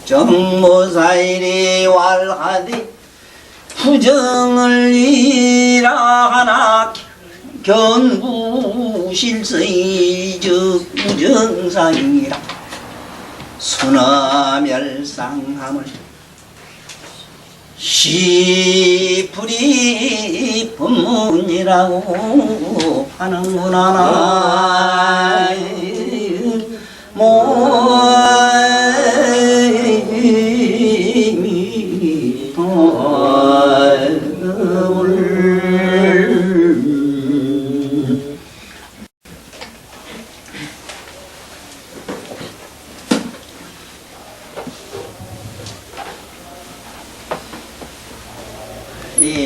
정모사일이 왈하디 부정을 일하나 견부실서의 적부정상이라 순화멸상함을 시풀이 법문이라고 하는구나.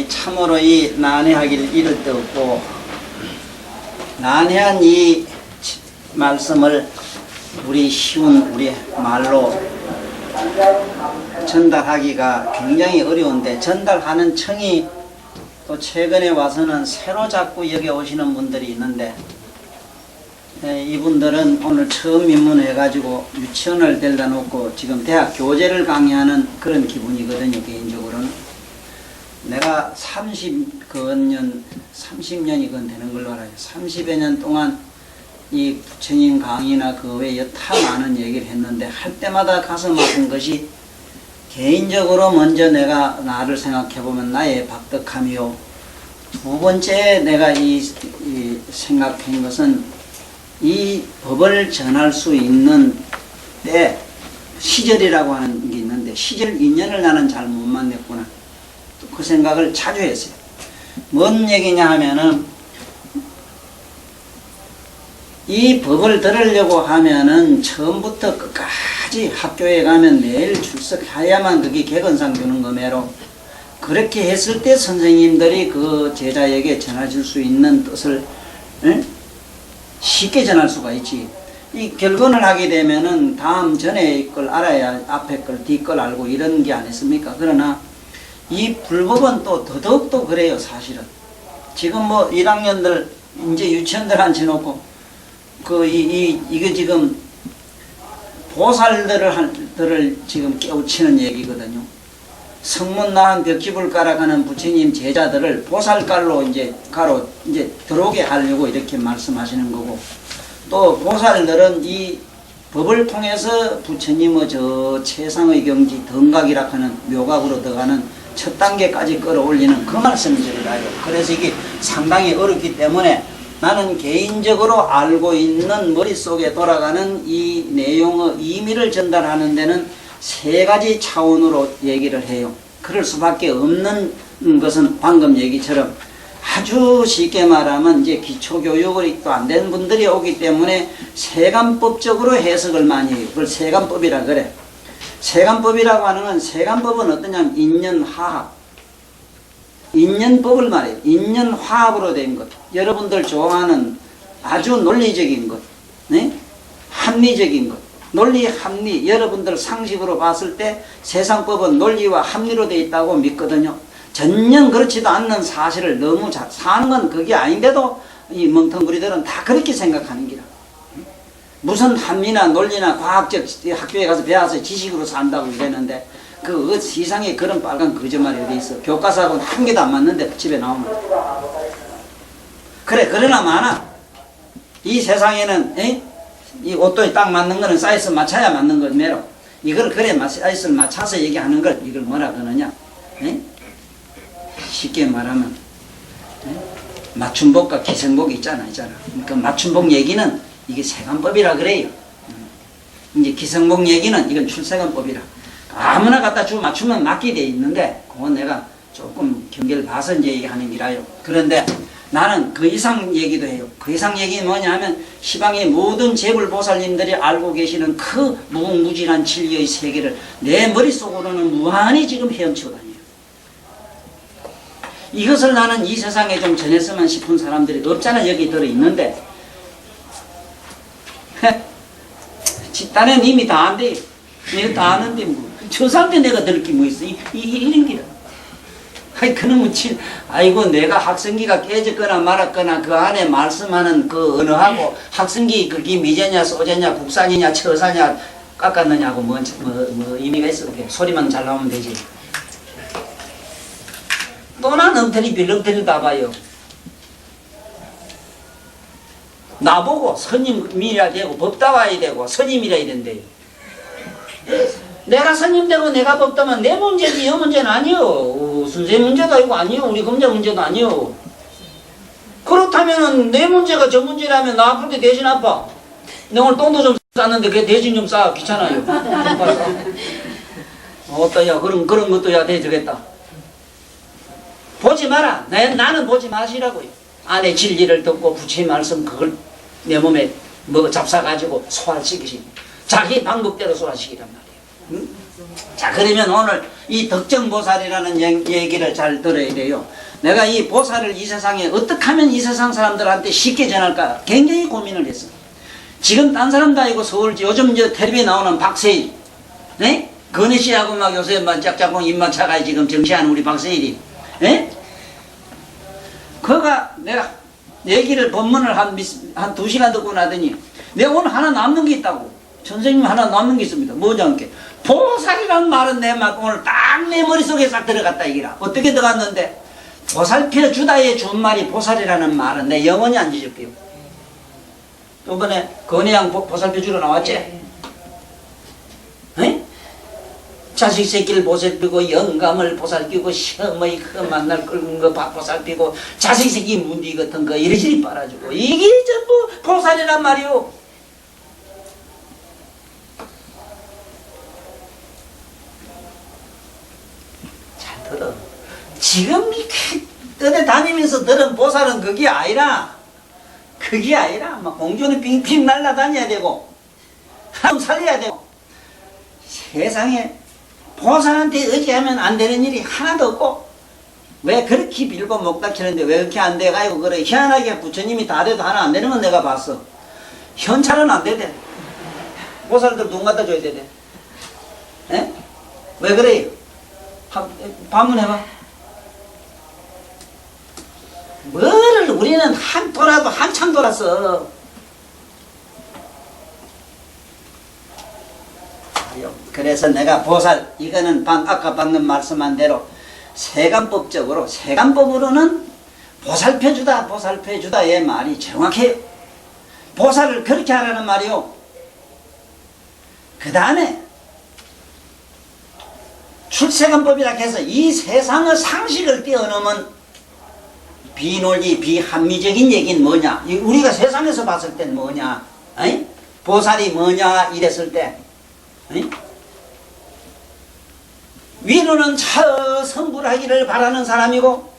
참으로 이 난해하길 이를 데 없고, 난해한 이 말씀을 우리 쉬운 우리 말로 전달하기가 굉장히 어려운데, 전달하는 청이 또 최근에 와서는 새로 자꾸 여기 오시는 분들이 있는데, 이분들은 오늘 처음 입문해가지고 유치원을 데려다 놓고 지금 대학 교재를 강의하는 그런 기분이거든요. 개인적으로는 내가 30년이 되는 걸로 알아요. 30여 년 동안 이 부처님 강의나 그 외에 여타 많은 얘기를 했는데, 할 때마다 가슴 아픈 것이, 개인적으로 먼저 내가 나를 생각해보면 나의 박덕함이요, 두 번째 내가 이 생각한 것은 이 법을 전할 수 있는 때 시절이라고 하는 게 있는데, 시절 인연을 나는 잘 못 만났구나, 그 생각을 자주 했어요. 뭔 얘기냐 하면은, 이 법을 들으려고 하면은 처음부터 끝까지 학교에 가면 매일 출석해야만 그게 객언상 주는 거매로, 그렇게 했을 때 선생님들이 그 제자에게 전해줄 수 있는 뜻을 쉽게 전할 수가 있지. 이 결론을 하게 되면은 다음 전에 걸 알아야 앞에 걸 뒤 걸 알고 이런 게 아니습니까? 그러나 이 불법은 또 더더욱 또 그래요. 사실은 지금 뭐 1학년들 이제 유치원들 앉혀놓고 이게 지금 보살들을 지금 깨우치는 얘기거든요. 성문 나한 벽집을 깔아가는 부처님 제자들을 보살가로 이제 들어오게 하려고 이렇게 말씀하시는 거고, 또 보살들은 이 법을 통해서 부처님의 저 최상의 경지 덩각이라 하는 묘각으로 들어가는 첫 단계까지 끌어올리는 그 말씀들이라요. 그래서 이게 상당히 어렵기 때문에 나는 개인적으로 알고 있는 머릿속에 돌아가는 이 내용의 의미를 전달하는 데는 세 가지 차원으로 얘기를 해요. 그럴 수밖에 없는 것은 방금 얘기처럼 아주 쉽게 말하면 이제 기초교육이 또 안 된 분들이 오기 때문에 세간법적으로 해석을 많이 해요. 그걸 세간법이라 그래. 세간법이라고 하는 건, 세간법은 어떠냐면 인연화합, 인연법을 말해요. 인연화합으로 된 것, 여러분들 좋아하는 아주 논리적인 것, 네? 합리적인 것, 논리, 합리, 여러분들 상식으로 봤을 때 세상법은 논리와 합리로 되어 있다고 믿거든요. 전혀 그렇지도 않는 사실을 너무 사는 건 그게 아닌데도 이 멍텅구리들은 다 그렇게 생각하는 기라. 무슨 합리나 논리나 과학적 학교에 가서 배워서 지식으로 산다고 이랬는데, 그 세상에 그런 빨간 거짓말이 어디 있어. 교과서하고는 한 개도 안 맞는데 집에 나오면 그래. 그러나 많아. 이 세상에는 이 옷도 딱 맞는 거는 사이즈 맞춰야 맞는 것 매로, 이걸 그래 사이즈를 맞춰서 얘기하는 걸 이걸 뭐라 그러느냐, 쉽게 말하면 맞춤복과 기생복이 있잖아. 그러니까 맞춤복 얘기는 이게 세간법이라 그래요. 이제 기생복 얘기는 이건 출세간법이라. 아무나 갖다 맞추면 맞게 돼 있는데, 그건 내가 조금 경계를 봐서 이제 얘기하는 기라요. 그런데 나는 그 이상 얘기도 해요. 그 이상 얘기는 뭐냐 하면, 시방의 모든 재불보살님들이 알고 계시는 그 무궁무진한 진리의 세계를 내 머릿속으로는 무한히 지금 헤엄치고 다녀요. 이것을 나는 이 세상에 좀 전했으면 싶은 사람들이 없잖아. 여기 들어있는데 집단에는 이미 다 안 돼. 내가 다 아는데 뭐 저 사람한테 내가 들을 게 뭐 있어. 이런 기라. 아이 그놈은 아이고 내가 학생기가 깨졌거나 말았거나 그 안에 말씀하는 그 언어하고 학생기 그게 미제냐 소제냐 국산이냐 처사냐 깎았느냐고 뭐 의미가 있어. 그게 소리만 잘 나오면 되지. 또나 엉터리 빌렁터리 봐봐요. 나보고 스님이라 되고 법다와야 되고 스님이라 이런데요. 내가 스님 되고 내가 법다면 내 문제지 여 문제는 아니요. 선생님 문제도 아니고 아니요. 우리 검자 문제도 아니요. 그렇다면은 내 문제가 저 문제라면 나 아플 때 대신 아파. 내 오늘 똥도 좀 쌌는데 그 대신 좀 싸. 귀찮아요. 어떠야 그런 것도 야 되겠다. 보지 마라. 나는 보지 마시라고요. 안에 진리를 듣고 부처의 말씀 그걸 내 몸에 뭐 잡사가지고 소화시키시. 자기 방법대로 소화시키란 말이에요. 응? 자 그러면 오늘 이 덕정보살이라는 얘기를 잘 들어야 돼요. 내가 이 보살을 이 세상에 어떻게 하면 이 세상 사람들한테 쉽게 전할까 굉장히 고민을 했어. 지금 딴 사람도 아니고 서울 요즘 저 텔레비에 나오는 박세일, 네? 건희 씨하고 막 요새 막 짝짝꿍 입맛 차가 지금 정시하는 우리 박세일이, 네? 그가 내가 얘기를 법문을 한 2시간 듣고 나더니 내가 오늘 하나 남는 게 있다고. 선생님 하나 남는 게 있습니다. 뭐냐 이렇게 보살이란 말은 내 막 오늘 딱 내 머릿속에 싹 들어갔다 이기라. 어떻게 들어갔는데 보살펴 주다의 준말이 보살이라는 말은 내 영원히 안 잊을게요. 이번에 건혜양 보살펴 주러 나왔지? 네. 자식 새끼를 보살피고 영감을 보살피고 시어머니 그 만날 끓는 거 보살피고 자식 새끼 문디 같은 거 이리저리 빨아주고 이게 전부 보살이란 말이오. 잘 들어. 지금 이렇게 떠내 다니면서 들은 보살은 그게 아니라 막 공중에 빙빙 날아다녀야 되고 사람 살려야 되고 세상에 보살한테 의지하면 안 되는 일이 하나도 없고 왜 그렇게 빌고 목닥치는데 왜 그렇게 안 돼가지고 그래. 희한하게 부처님이 다 돼도 하나 안 되는 건 내가 봤어. 현찰은 안 되대. 보살들 눈 갖다 줘야 되대. 에? 왜 그래요? 반문해봐. 뭐를 우리는 돌아도 한참 돌았어. 그래서 내가 보살 이거는 아까 방금 말씀한 대로 세간법으로는 보살펴주다의 말이 정확해요. 보살을 그렇게 하라는 말이요. 그 다음에 출세간법이라 해서 이 세상의 상식을 뛰어넘은 비논리 비합리적인 얘기는 뭐냐, 우리가 세상에서 봤을 땐 뭐냐, 에이? 보살이 뭐냐 이랬을 때 에이? 위로는 저 성불하기를 바라는 사람이고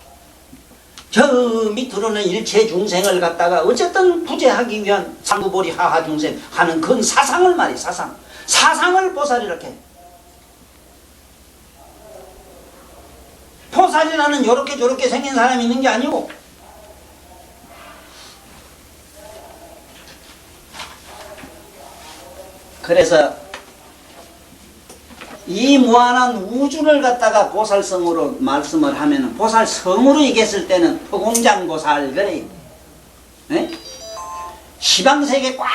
저 밑으로는 일체 중생을 갖다가 어쨌든 부재하기 위한 상부보리 하하 중생 하는 그 사상을 말이 사상을 보살 이렇게 해. 보살이라는 요렇게 저렇게 생긴 사람이 있는 게 아니고 그래서 이 무한한 우주를 갖다가 보살성으로 말씀을 하면은 보살성으로 얘기했을 때는 허공장보살 그래. 네? 시방세계 꽉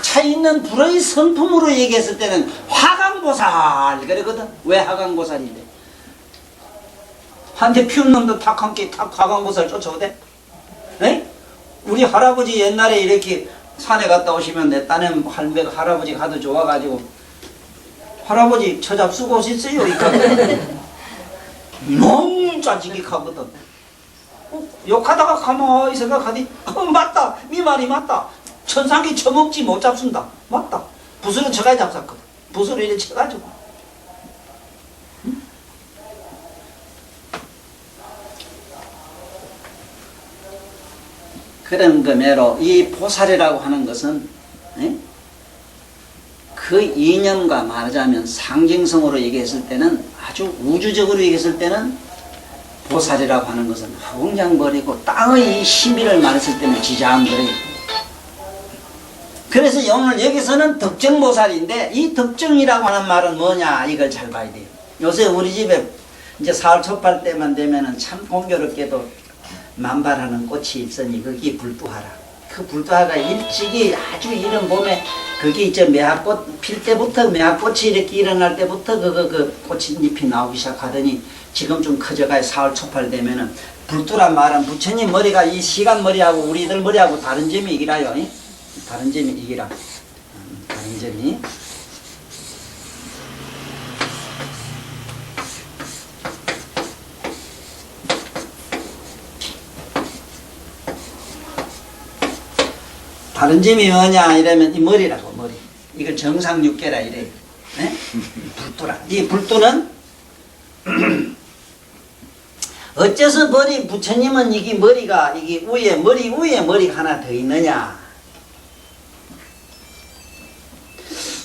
차있는 불의 성품으로 얘기했을 때는 화강보살 그러거든. 왜 화강보살인데? 한테 피운 놈도 탁 함께 탁 화강보살 쫓아오대? 네? 우리 할아버지 옛날에 이렇게 산에 갔다 오시면 내 딴에 할아버지 가도 좋아가지고 할아버지 처잡 쓰고 오셨어요? 너무 짜증기하거든. 욕하다가 가만히 생각하니 맞다. 네 말이 맞다. 천상기 처먹지 못 잡순다. 맞다. 붓으로 쳐가지고 잡았거든. 붓으로 이렇게 쳐가지고. 응? 그런 거매로 이 보살이라고 하는 것은 에? 그 이념과 말하자면 상징성으로 얘기했을 때는 아주 우주적으로 얘기했을 때는 보살이라고 하는 것은 허공장벌이고 땅의 신비를 말했을 때는 지장거리. 그래서 오늘 여기서는 덕정보살인데 이 덕정이라고 하는 말은 뭐냐 이걸 잘 봐야 돼요. 요새 우리 집에 이제 사월 첫발 때만 되면은 참 공교롭게도 만발하는 꽃이 있으니 거기 불도하라. 그 불도화가 일찍이 아주 이른 봄에 그게 이제 매화꽃 필 때부터 매화꽃이 이렇게 일어날 때부터 그 꽃잎이 나오기 시작하더니 지금 좀 커져가요. 4월 초팔 되면은 불도란 말은 부처님 머리가 이 시간 머리하고 우리들 머리하고 다른 점이 이기라요. 다른 점이 이기라. 다른 점이. 다른 점이 뭐냐 이러면 이 머리라고 머리. 이걸 정상육계라 이래요. 네? 불도라. 이 불도는 어째서 머리 부처님은 이게 머리가 이게 위에 머리 위에 머리가 하나 더 있느냐?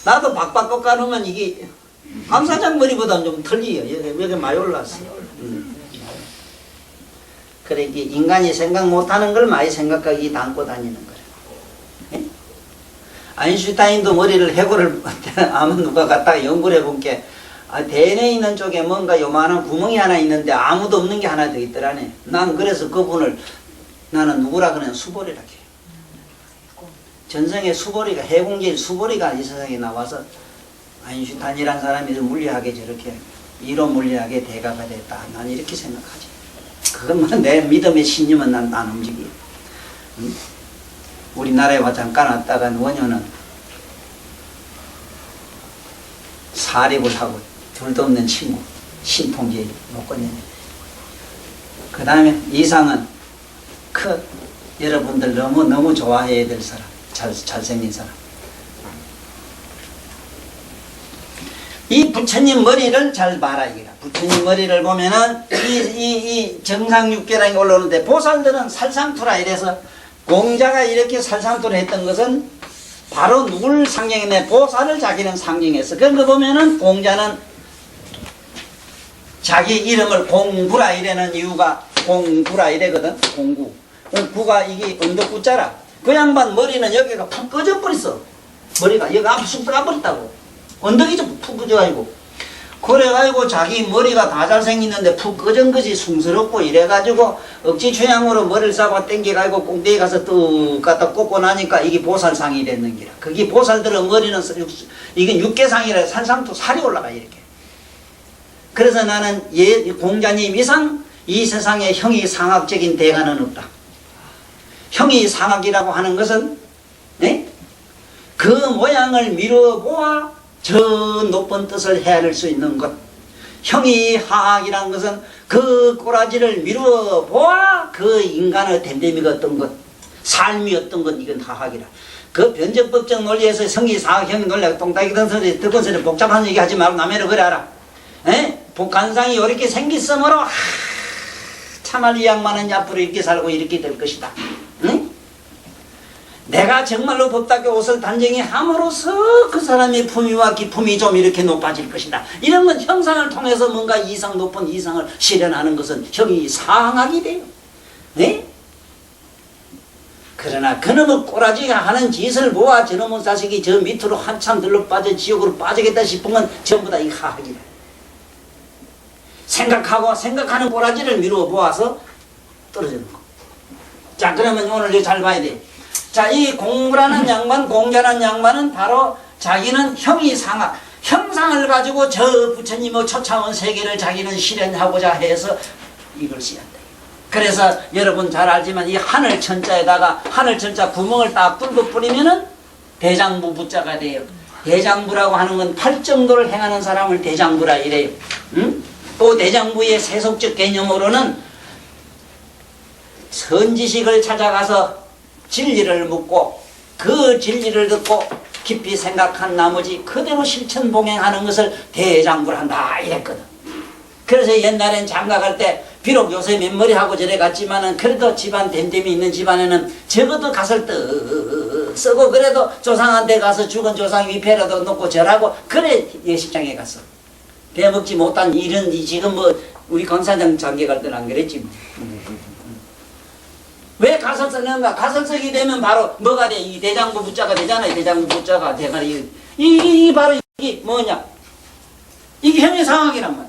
나도 박박 깎아놓으면 이게 감사장 머리보다 좀 틀리요. 여기 많이 올랐어요. 그래 이게 인간이 생각 못하는 걸 많이 생각하기 담고 다니는 거예요. 네? 아인슈타인도 머리를 해골을 아마 누가 갖다가 연구를 해본 게 대뇌에 있는 쪽에 뭔가 요만한 구멍이 하나 있는데 아무도 없는 게 하나 더 있더라네. 난 그래서 그분을 나는 누구라 그러냐 수보리라 해요. 전생에 수보리가 해공제일 수보리가 이 세상에 나와서 아인슈타인이라는 사람이 물리학에 저렇게 이로 물리학의 대가가 됐다. 난 이렇게 생각하지. 그것만 내 믿음의 신념은 난 안 움직여. 우리나라에 와 잠깐 왔다가 원효는 사립을 하고 둘도 없는 친구 신통제 목건이네. 그 다음에 이상은 여러분들 너무 좋아해야 될 사람, 잘생긴 사람. 이 부처님 머리를 잘 봐라 이거라. 부처님 머리를 보면은 이 정상육계라는 게 올라오는데 보살들은 살상투라 이래서 공자가 이렇게 살상투를 했던 것은 바로 누굴 상징했네? 보살을 자기는 상징했어. 그런 거 보면은 공자는 자기 이름을 공구라 이래는 이유가 공구라 이래거든. 공구. 구가 이게 언덕구자라. 그 양반 머리는 여기가 푹 꺼져버렸어. 머리가 여기가 쑥 들어가버렸다고. 언덕이 좀 푹 꺼져가지고. 그래가지고 자기 머리가 다 잘생겼는데 푹 꺼진 것이 숭스럽고 이래가지고 억지 취향으로 머리를 잡아 당겨가지고 꽁대에 가서 뚝 갖다 꽂고 나니까 이게 보살상이 됐는 기라. 그게 보살들은 머리는 이게 육계상이라 살상도 살이 올라가 이렇게. 그래서 나는 공자님 이상 이 세상에 형이상학적인 대가는 없다. 형이상학이라고 하는 것은 네? 그 모양을 미뤄보아 저 높은 뜻을 헤아릴 수 있는 것. 형이하학이라는 것은 그 꼬라지를 미루어 보아 그 인간의 됨됨이가 어떤 것, 삶이 어떤 것, 이건 하학이라. 그 변적법적 논리에서 성의사학, 형이 논리가 똥딱이던 소리, 듣건 소리 복잡한 얘기 하지 말고 남해를 그래 알아. 복한상이 이렇게 생겼으므로 참말 이 양반은 앞으로 이렇게 살고 이렇게 될 것이다. 응? 내가 정말로 법답게 옷을 단정히 함으로써 그 사람의 품위와 기품이 좀 이렇게 높아질 것이다. 이런 건 형상을 통해서 뭔가 이상 높은 이상을 실현하는 것은 형이 상학이 돼요. 네? 그러나 그놈의 꼬라지가 하는 짓을 보아 저놈의 자식이 저 밑으로 한참 들러 빠져 지옥으로 빠지겠다 싶은 건 전부 다 이 하학이다. 생각하는 꼬라지를 미루어 보아서 떨어지는 거. 자, 그러면 오늘 잘 봐야 돼. 자, 이 공부라는 양반, 공자라는 양반은 바로 자기는 형이상학, 형상을 가지고 저 부처님의 초차원 세계를 자기는 실현하고자 해서 이걸 쓰였다. 그래서 여러분 잘 알지만 이 하늘천자에다가 하늘천자 구멍을 딱 뚫고 뿌리면은 대장부 부자가 돼요. 대장부라고 하는 건 팔정도를 행하는 사람을 대장부라 이래요. 응? 또 대장부의 세속적 개념으로는 선지식을 찾아가서 진리를 묻고 그 진리를 듣고 깊이 생각한 나머지 그대로 실천 봉행하는 것을 대장부를 한다 이랬거든. 그래서 옛날엔 장가갈 때 비록 요새 맨머리하고 저래 갔지만은 그래도 집안 됨됨이 있는 집안에는 적어도 가설 떡 쓰고 그래도 조상한테 가서 죽은 조상 위패라도 놓고 절하고 그래 예식장에 갔어. 대먹지 못한 일은 지금 뭐 우리 건사장 장계 갈 때는 안 그랬지 뭐. 왜 가설 쓰는가? 가설 쓰게 되면 바로 뭐가 돼? 이 대장부 부자가 되잖아요. 대장부 부자가 대가리 이 바로 이게 뭐냐? 이게 형의 상황이란 말이야.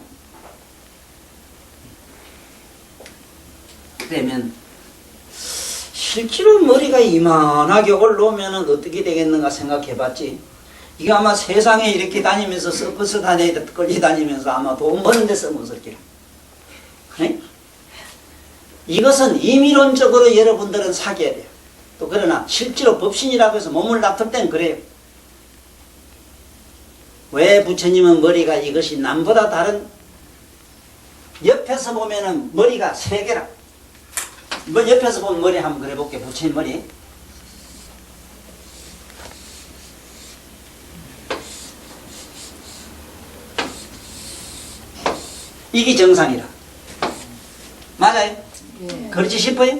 실제로 머리가 이만하게 올라오면 어떻게 되겠는가 생각해봤지. 이거 아마 세상에 이렇게 다니면서 서커스 다니다 끌리 다니면서 아마 돈 버는 데 써먹을 거야. 그래? 이것은 임의론적으로 여러분들은 사귀어야 돼요. 또 그러나 실제로 법신이라고 해서 몸을 놔둘 땐 그래요. 왜 부처님은 머리가 이것이 남보다 다른, 옆에서 보면은 머리가 세 개라. 뭐 옆에서 보면 머리 한번 그려볼게. 부처님 머리. 이게 정상이라. 맞아요? 예. 그렇지 싶어요?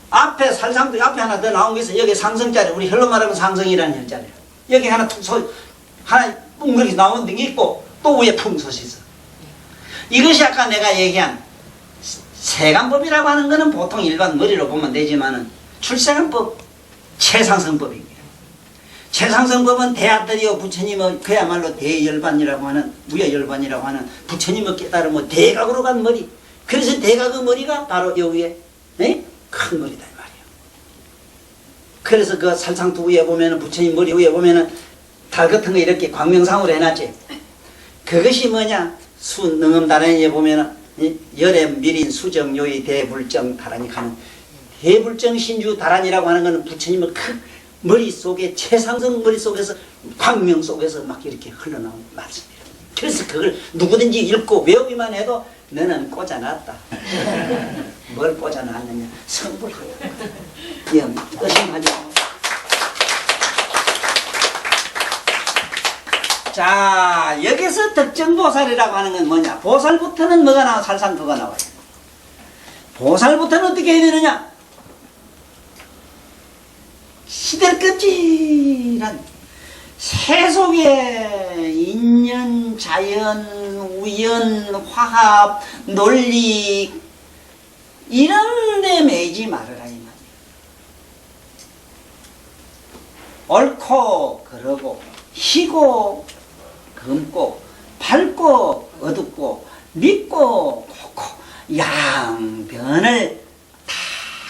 앞에 살상도 앞에 하나 더 나온 게 있어. 여기 상성자리, 우리 혈로 말하면 상성이라는 혈자리야. 여기 하나 하나 뭉그렇게 나온 게 있고 또 위에 풍솥이 있어. 이것이 아까 내가 얘기한 세간법이라고 하는 거는 보통 일반 머리로 보면 되지만은 출세간법, 최상승법입니다. 최상승법은 대아들이요 부처님의 그야말로 대열반이라고 하는, 무여열반이라고 하는 부처님의 깨달음의 대각으로 간 머리. 그래서 대각의 머리가 바로 여기에 큰 머리다 이 말이에요. 그래서 그 살상투 위에 보면은, 부처님 머리 위에 보면은 달 같은 거 이렇게 광명상으로 해놨지. 그것이 뭐냐? 능엄다란이에 보면은 열애 미린 수정 요의 대불정 다란이 가는, 대불정 신주 다란이라고 하는 것은 부처님의 큰 머릿속에, 최상승 머릿속에서, 광명 속에서 막 이렇게 흘러나온 말씀이에요. 그래서 그걸 누구든지 읽고 외우기만 해도 너는 꽂아놨다. 뭘 꽂아놨느냐? 성불하다. 의심하지. 자, 여기서 덕정보살이라고 하는 건 뭐냐? 보살부터는 뭐가 나와? 살상토가 나와요. 보살부터는 어떻게 해야 되느냐? 시들껍질한 세속의 인연, 자연, 우연, 화합, 논리 이런 데 매이지 말아라 이 말이야. 옳고 그러고 희고 검고 밝고 어둡고 믿고 좋고 양변을 다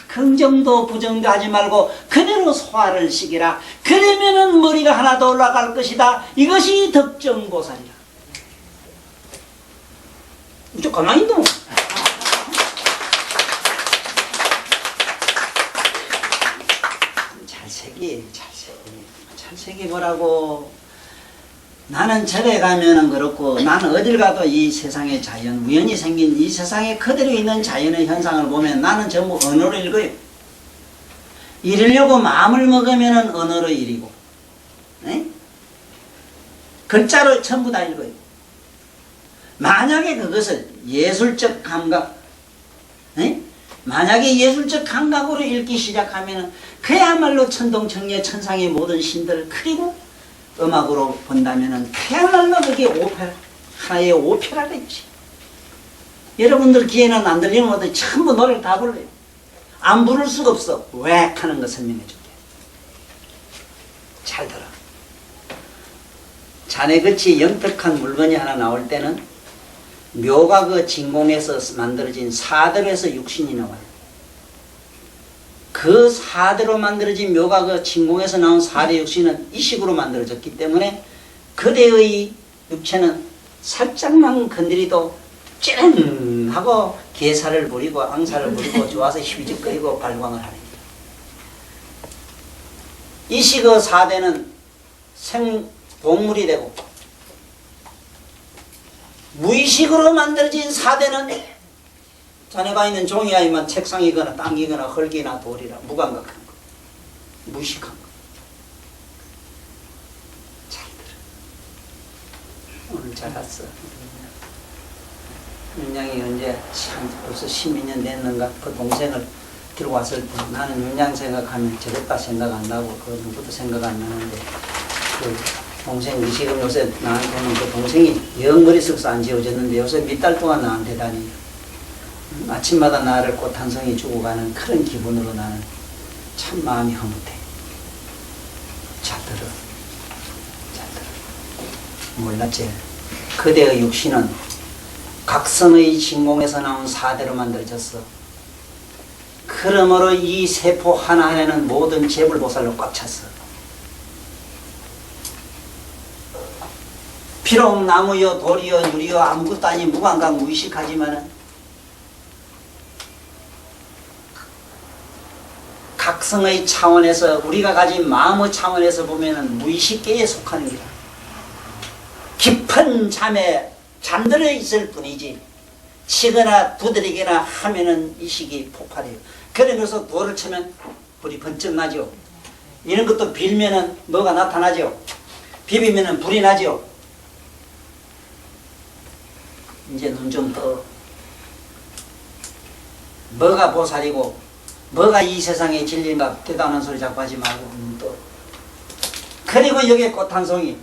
긍정도 부정도 하지 말고 그대로 소화를 시키라. 그러면은 머리가 하나 더 올라갈 것이다. 이것이 덕정보살이라. 저 가만히 있노. 찰색이 뭐라고. 나는 절에 가면은 그렇고, 나는 어딜 가도 이 세상의 자연, 우연히 생긴 이 세상에 그대로 있는 자연의 현상을 보면 나는 전부 언어로 읽어요. 이르려고 마음을 먹으면은 언어로 읽고, 글자로 전부 다 읽어요. 만약에 그것을 예술적 감각, 만약에 예술적 감각으로 읽기 시작하면은 그야말로 천동천녀 천상의 모든 신들, 그리고 음악으로 본다면은 그야말로 그게 오페라, 하나의 오페라가 있지. 여러분들 귀에는 안 들리는 것들 전부 노래를 다 불러요. 안 부를 수가 없어. 왜 하는 거 설명해 줄게. 잘 들어. 자네같이 영특한 물건이 하나 나올 때는 묘가 그 진공에서 만들어진 사대로에서 육신이 나와요. 그 사대로 만들어진 묘가 그 진공에서 나온 사대 육신은 이식으로 만들어졌기 때문에 그대의 육체는 살짝만 건드리도 찌릉 하고 개사를 부리고 앙사를 부리고 좋아서 휘적거리고 발광을 하는 거예요. 이식의 사대는 생동물이 되고, 무의식으로 만들어진 사대는 자네가 있는 종이아이만 책상이거나 땅이거나 흙이나 돌이나 무감각한 거, 무의식한 거. 잘 들어. 오늘 잘 왔어. 윤양이 언제 벌써 12년 됐는가 그 동생을 들고 왔을 때 나는 윤양 생각하면 저랬다 생각 안 나고 그 누구도 생각 안 나는데, 그 동생이 지금 요새 나한테는 그 동생이 영 머릿속에서 안 지워졌는데 요새 몇 달 동안 나한테 다니. 아침마다 나를 꽃 한 송이 주고 가는 그런 기분으로 나는 참 마음이 흐뭇해. 잘 들어. 잘 들어. 몰랐지? 그대의 육신은 각성의 진공에서 나온 사대로 만들어졌어. 그러므로 이 세포 하나하나는 모든 재불보살로 꽉 찼어. 비록 나무여 돌이여 유리여 아무것도 아닌 무감각 무의식하지만은 각성의 차원에서 우리가 가진 마음의 차원에서 보면은 무의식계에 속하는 거야. 깊은 잠에 잠들어 있을 뿐이지 치거나 두드리거나 하면은 이 시기 폭발해요. 그러면서 돌을 치면 불이 번쩍 나죠. 이런 것도 빌면은 뭐가 나타나죠. 비비면은 불이 나죠. 이제 눈 좀 떠. 뭐가 보살이고 뭐가 이 세상의 진리인가 대단한 소리 자꾸 하지 말고 눈 떠. 그리고 여기에 꽃 한 송이.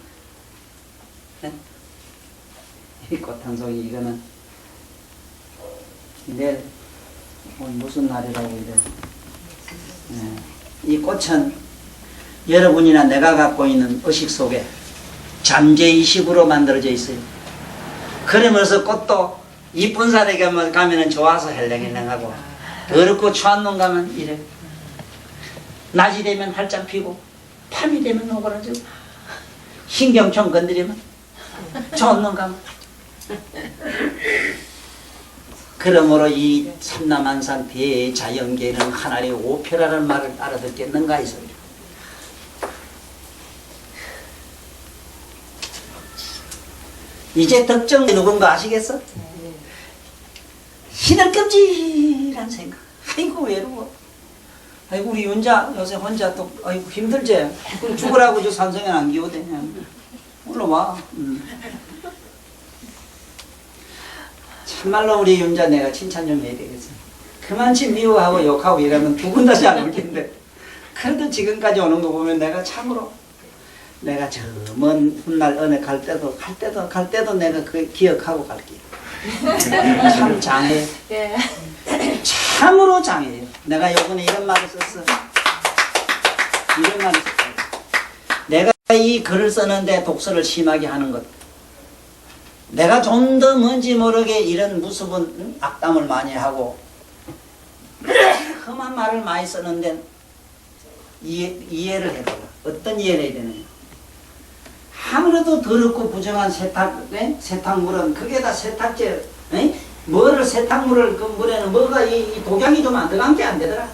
이 꽃 한 송이 이거는 내일 무슨 날이라고 이래. 이 꽃은 여러분이나 내가 갖고 있는 의식 속에 잠재의식으로 만들어져 있어요. 그러면서 꽃도 이쁜 사람에게 가면은 좋아서 헬랭헬랭하고 더럽고 추한 놈 가면 이래. 낮이 되면 활짝 피고 밤이 되면 오그라지고 신경총 건드리면 좋은 놈 가면. 그러므로 이 삼남한산 대자연계는 하나의 오페라라는 말을 알아듣겠는가 이 소리죠. 이제 덕정이 누군가 아시겠어? 시들끔질한 생각. 아이고 외로워. 아이고 우리 윤자 요새 혼자 또 아이고 힘들지? 그럼 죽으라고 저 산성에 안 기워대. 올라와. 참말로 우리 윤자 내가 칭찬 좀 해야 되겠어. 그만치 미워하고 욕하고 이러면 두 분 다 잘 모르겠는데 그래도 지금까지 오는 거 보면 내가 참으로 내가 저 먼 훗날 어느 갈 때도 내가 그 기억하고 갈게. 참 장해. 참으로 장해요. 내가 요번에 이런 말을 썼어. 이런 말을 썼어. 내가 이 글을 쓰는데 독서를 심하게 하는 것. 내가 좀 더 뭔지 모르게 이런 무수분 악담을 많이 하고 험한 말을 많이 쓰는데 이해를 해봐라. 어떤 이해를 해야 되느냐. 아무래도 더럽고 부정한 세탁물은 그게 다 세탁제. 뭐를 세탁물을 그 물에는 뭐가 이 독약이 좀 안 들어간 게 안 되더라.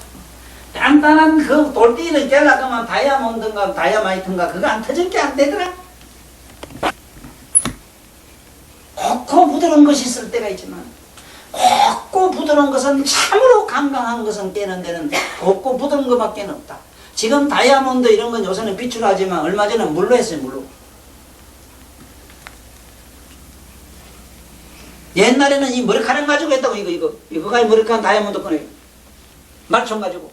단단한 그 돌띠를 깰라가면 다이아몬드인가 다이아마이트인가 그거 안 터질 게 안 되더라. 곱고 부드러운 것이 있을 때가 있지만 곱고 부드러운 것은 참으로 강강한 것은 깨는 데는 곱고 부드러운 것밖에 없다. 지금 다이아몬드 이런 건 요새는 빛으로 하지만 얼마 전에 물로 했어요. 물로. 옛날에는 이 머리카락 가지고 했다고. 이거가 머리카락 다이아몬드 꺼내요. 말총 가지고.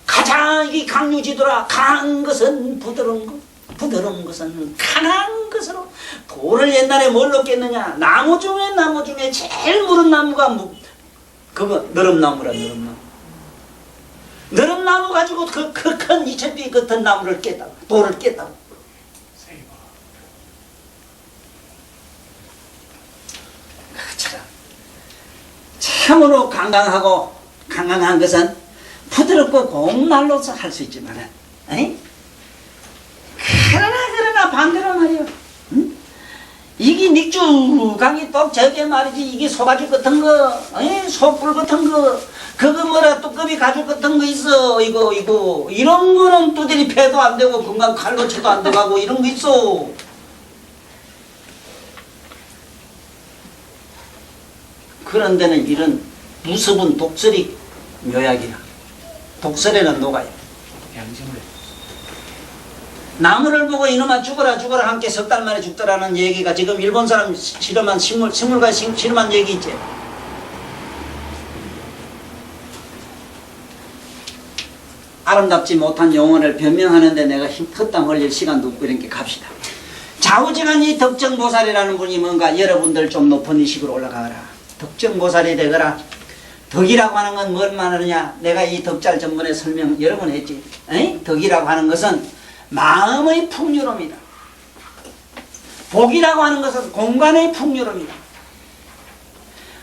가장 이 강유지더라. 강한 것은 부드러운 것, 부드러운 것은 강한 것으로. 돌을 옛날에 뭘로 깼느냐. 나무 중에 제일 무른 나무가 그거 너름나무라. 너름나무. 너름나무 가지고 그 큰 이천비 같은 나무를 깼다고. 돌을 깼다고. 참으로 강강한 것은 부드럽고 공날로서 할 수 있지만은, 그러나 반대로 말이요. 이게 닉주강이 또 저게 말이지. 이게 소가죽 같은 거, 소뿔 같은 거, 그거 뭐라 뚜껑이 가죽 같은 거 있어. 이거 이런 거는 두드리 패도 안 되고 금강 칼로 쳐도 안 들어가고 이런 거 있어. 그런 데는 이런 무섭은 독설이 묘약이야. 독설에는 녹아요. 나무를 보고 이놈아 죽어라 함께 석 달 만에 죽더라는 얘기가 지금 일본 사람 실험한 식물가 실험한 얘기 있지. 아름답지 못한 용언을 변명하는데 내가 헛땀 흘릴 시간도 없고 이렇게 갑시다. 좌우지간 이 덕정보살이라는 분이 뭔가 여러분들 좀 높은 의식으로 올라가라. 덕정보살이 되거라. 덕이라고 하는 건 뭘 말하느냐. 내가 이 덕잘 전번에 설명 여러 번 했지. 덕이라고 하는 것은 마음의 풍요로움이다. 복이라고 하는 것은 공간의 풍요로움이다.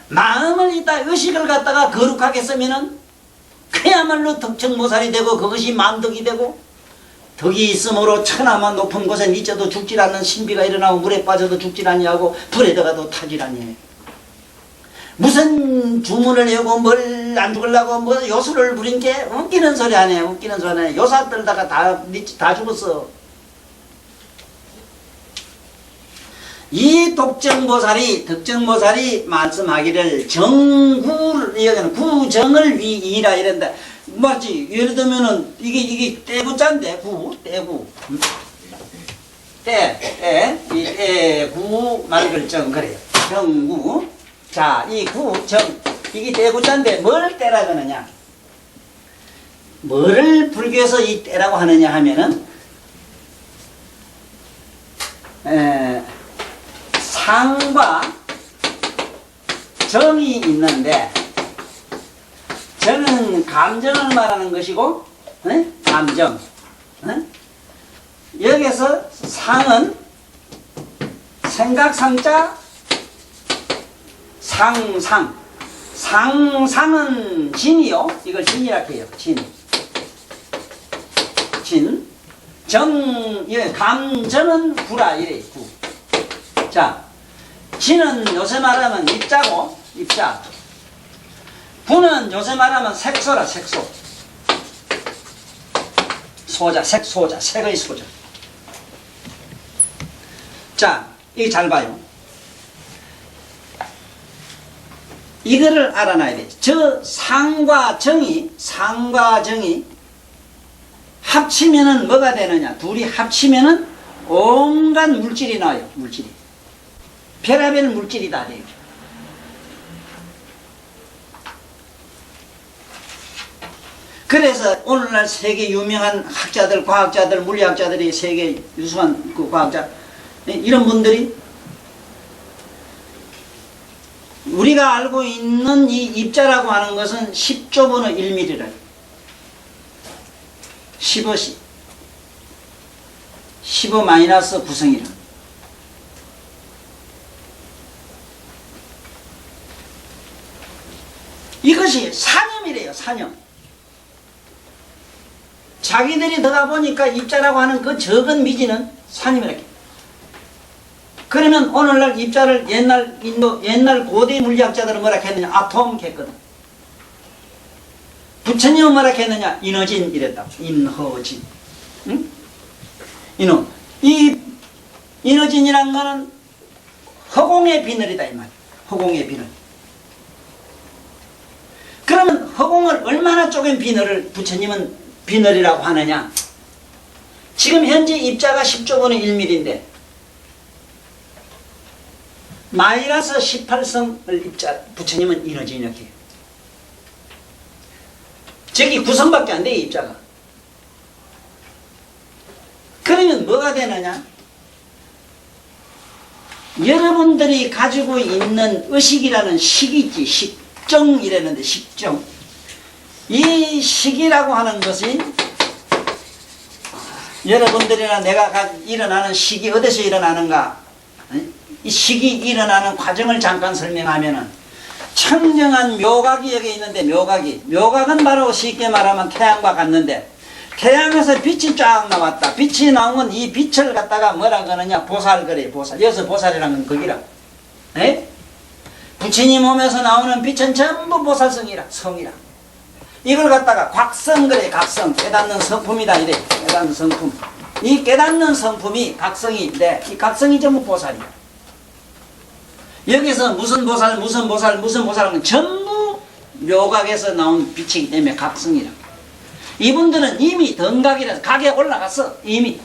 마음을 이따 의식을 갖다가 거룩하게 쓰면은 그야말로 덕정보살이 되고 그것이 만덕이 되고 덕이 있으므로 천하만 높은 곳에 미쳐도 죽질 않는 신비가 일어나고 물에 빠져도 죽질 아니하고 불에 들어가도 타질 아니해. 무슨 주문을 외우고 뭘 안 죽으려고 뭐 요술을 부린 게 웃기는 소리 안 해. 웃기는 소리 안 해. 요사 떨다가 다 죽었어. 이 덕정보살이 말씀하기를 정구를 여기는 구정을 위이라 이런다. 맞지? 예를 들면은 이게 떼구자인데 떼구 이 떼구 말글정 그래요. 정구. 자, 이 구정 이게 떼구자인데 뭘 떼라 그러느냐? 뭐를 불교에서 이 떼라고 하느냐 하면은 상과 정이 있는데 정은 감정을 말하는 것이고 감정 여기서 상은 생각상자 상은 진이요. 이걸 진이라고 해요. 진 감정은 구라 이래. 구. 자, 진은 요새 말하면 입자고 입자. 구는 요새 말하면 색소라 색소. 소자 색소자 색의 소자. 자, 이거 잘 봐요. 이거를 알아놔야 돼. 저 상과 정이 합치면은 뭐가 되느냐? 둘이 합치면은 온갖 물질이 나와요. 물질이. 별의별 물질이 다 돼요. 그래서 오늘날 세계 유명한 학자들, 과학자들, 물리학자들이 세계 유수한 그 과학자 이런 분들이 우리가 알고 있는 이 입자라고 하는 것은 10조분의 1mm라. 15 마이너스 9성이라. 이것이 사념이래요. 사념. 자기들이 들어가 보니까 입자라고 하는 그 적은 미지는 사념이라고. 그러면 오늘날 입자를 옛날 고대 물리학자들은 뭐라 했느냐? 아톰 했거든. 부처님은 뭐라 했느냐? 인허진 이랬다. 인허진. 응? 이 인허진이란 거는 허공의 비늘이다 이 말. 허공의 비늘. 그러면 허공을 얼마나 쪼갠 비늘을 부처님은 비늘이라고 하느냐? 지금 현재 입자가 10조분의 1mm인데 마이너스 18성을 입자 부처님은 인허진 이렇게. 저기 9성밖에 안 돼 입자가. 그러면 뭐가 되느냐? 여러분들이 가지고 있는 의식이라는 식이 있지. 식정이라는데 식정. 이 식이라고 하는 것이 여러분들이나 내가 일어나는 식이 어디서 일어나는가? 이 식이 일어나는 과정을 잠깐 설명하면은 청정한 묘각이 여기 있는데 묘각은 바로 쉽게 말하면 태양과 같는데 태양에서 빛이 쫙 나왔다. 빛이 나오면 이 빛을 갖다가 뭐라 그러느냐? 보살 그래. 보살. 여기서 보살이라는 건 거기라. 에? 부처님 몸에서 나오는 빛은 전부 보살성이라. 성이라. 이걸 갖다가 곽성 그래. 각성. 깨닫는 성품이다 이래. 깨닫는 성품. 이 깨닫는 성품이 각성인데 이 각성이 전부 보살이야. 여기서 무슨 보살 하면 전부 묘각에서 나온 빛이기 때문에 각성이라. 이분들은 이미 덩각이라서 각에 올라갔어. 이미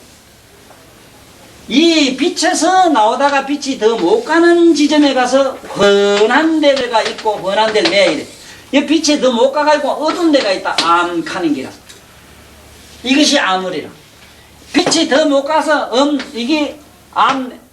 이 빛에서 나오다가 빛이 더 못 가는 지점에 가서 훤한 데가 있고 훤한 데를 내야 이래. 이 빛이 더 못 가가지고 어두운 데가 있다. 암카는 기라. 이것이 암울이라. 빛이 더 못 가서 이게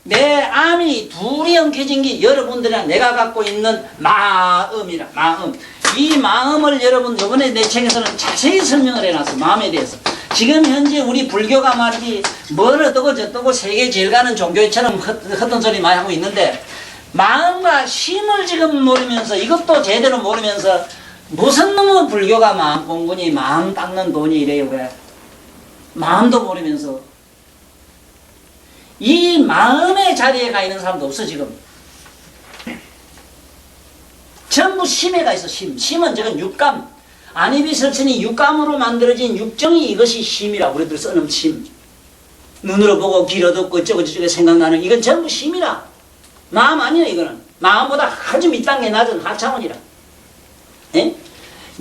내 암이 둘이 엉켜진 게 여러분들이랑 내가 갖고 있는 마음이라. 마음. 이 마음을 여러분 저번에 내 책에서는 자세히 설명을 해놨어. 마음에 대해서. 지금 현재 우리 불교가 말이지 뭘 어떠고 저떠고 세계 제일 가는 종교처럼 헛된 소리 많이 하고 있는데 마음과 힘을 지금 모르면서 이것도 제대로 모르면서 무슨 놈의 불교가 마음 공부니 마음 닦는 돈이 이래요. 왜? 마음도 모르면서 이 마음의 자리에 가 있는 사람도 없어 지금. 전부 심에 가 있어. 심은 저건 육감. 안이비설천이 육감으로 만들어진 육정이 이것이 심이라 우리들 써놓은 심. 눈으로 보고 귀로 듣고 어쩌고 저쩌고 생각나는 이건 전부 심이라. 마음 아니야 이거는. 마음보다 아주 밑단계 낮은 하차원이라. 에?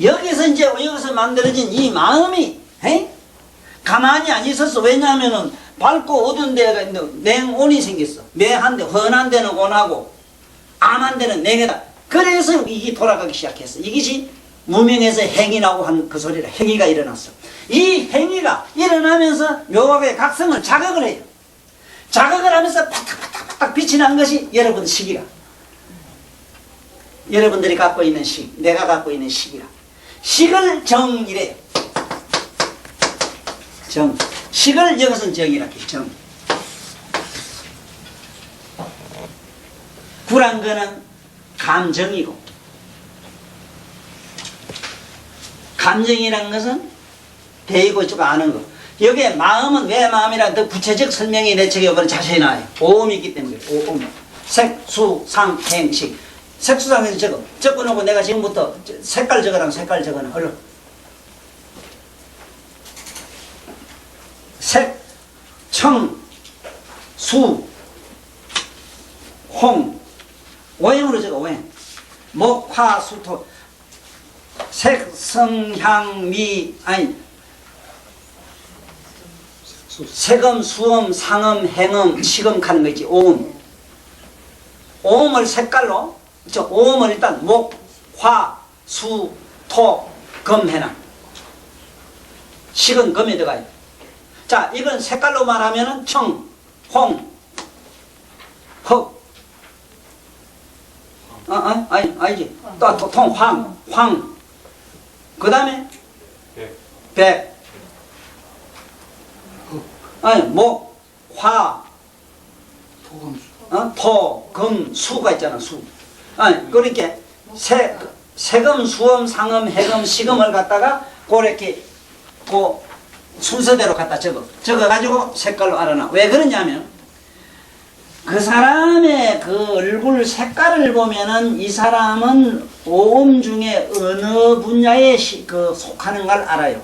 여기서 이제 여기서 만들어진 이 마음이 가만히 안 있었어. 왜냐하면은 밝고 어두운 데가 있는데 냉온이 생겼어. 매한 데 훤한 데는 온하고 암한 데는 냉이다. 그래서 이게 돌아가기 시작했어. 이것이 무명에서 행이 나고 한 그 소리라. 행위가 일어났어. 이 행위가 일어나면서 묘하게 각성을 자극을 해요. 자극을 하면서 파닥파닥파닥 빛이 난 것이 여러분 시기라. 여러분들이 갖고 있는 식, 내가 갖고 있는 식이라. 식을 정이래요. 정. 식을 여기서는 정이라 해요. 정. 굴한 거는 감정이고, 감정이란 것은 배이고 쭉 아는 거. 여기에 마음은 왜 마음이라 더 구체적 설명이 내 책에 이번에 자세히 나와요. 오음이 있기 때문에. 오음. 색, 수, 상, 행, 식. 색수상에서 적어놓고 내가 지금부터 색깔 적어라. 색깔 적어놔. 얼른. 색, 청, 수, 홍. 오행으로 적어. 오행. 목, 화, 수, 토. 색, 성, 향, 미. 아니 색음, 수음, 상음, 행음, 치금 가는 거 있지. 오음. 오음을 색깔로 오음은 일단 목, 화, 수, 토, 금 해놔. 식은 금이 들어가요. 자, 이건 색깔로 말하면은 청, 홍, 흑. 아니지. 또 통, 황. 그 다음에 백. 아니, 목, 화, 토, 금, 수가 있잖아, 수. 아니, 그렇게 세금, 수음, 상음, 해금, 시금을 갖다가 그렇게 그 순서대로 갖다 적어가지고 색깔로 알아놔. 왜 그러냐면 그 사람의 그 얼굴 색깔을 보면은 이 사람은 오음 중에 어느 분야에 속하는 걸 알아요.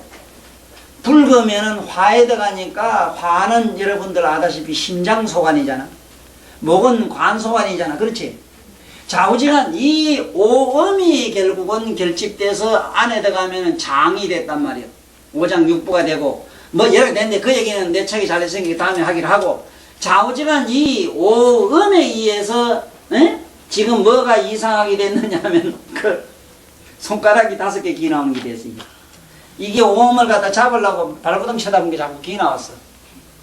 붉으면은 화에 들어가니까 화는 여러분들 아다시피 심장소관이잖아. 목은 관소관이잖아. 그렇지? 좌우지간 이 오음이 결국은 결집돼서 안에 들어가면 장이 됐단 말이에요. 오장육부가 되고 뭐 여러 개 됐는데 그 얘기는 내 책이 잘 됐으니까 다음에 하기로 하고, 좌우지간 이 오음에 의해서 지금 뭐가 이상하게 됐느냐 하면 그 손가락이 5개 기 나오는 게 됐어. 이게 오음을 갖다 잡으려고 발구덩 쳐다본 게 자꾸 기 나왔어.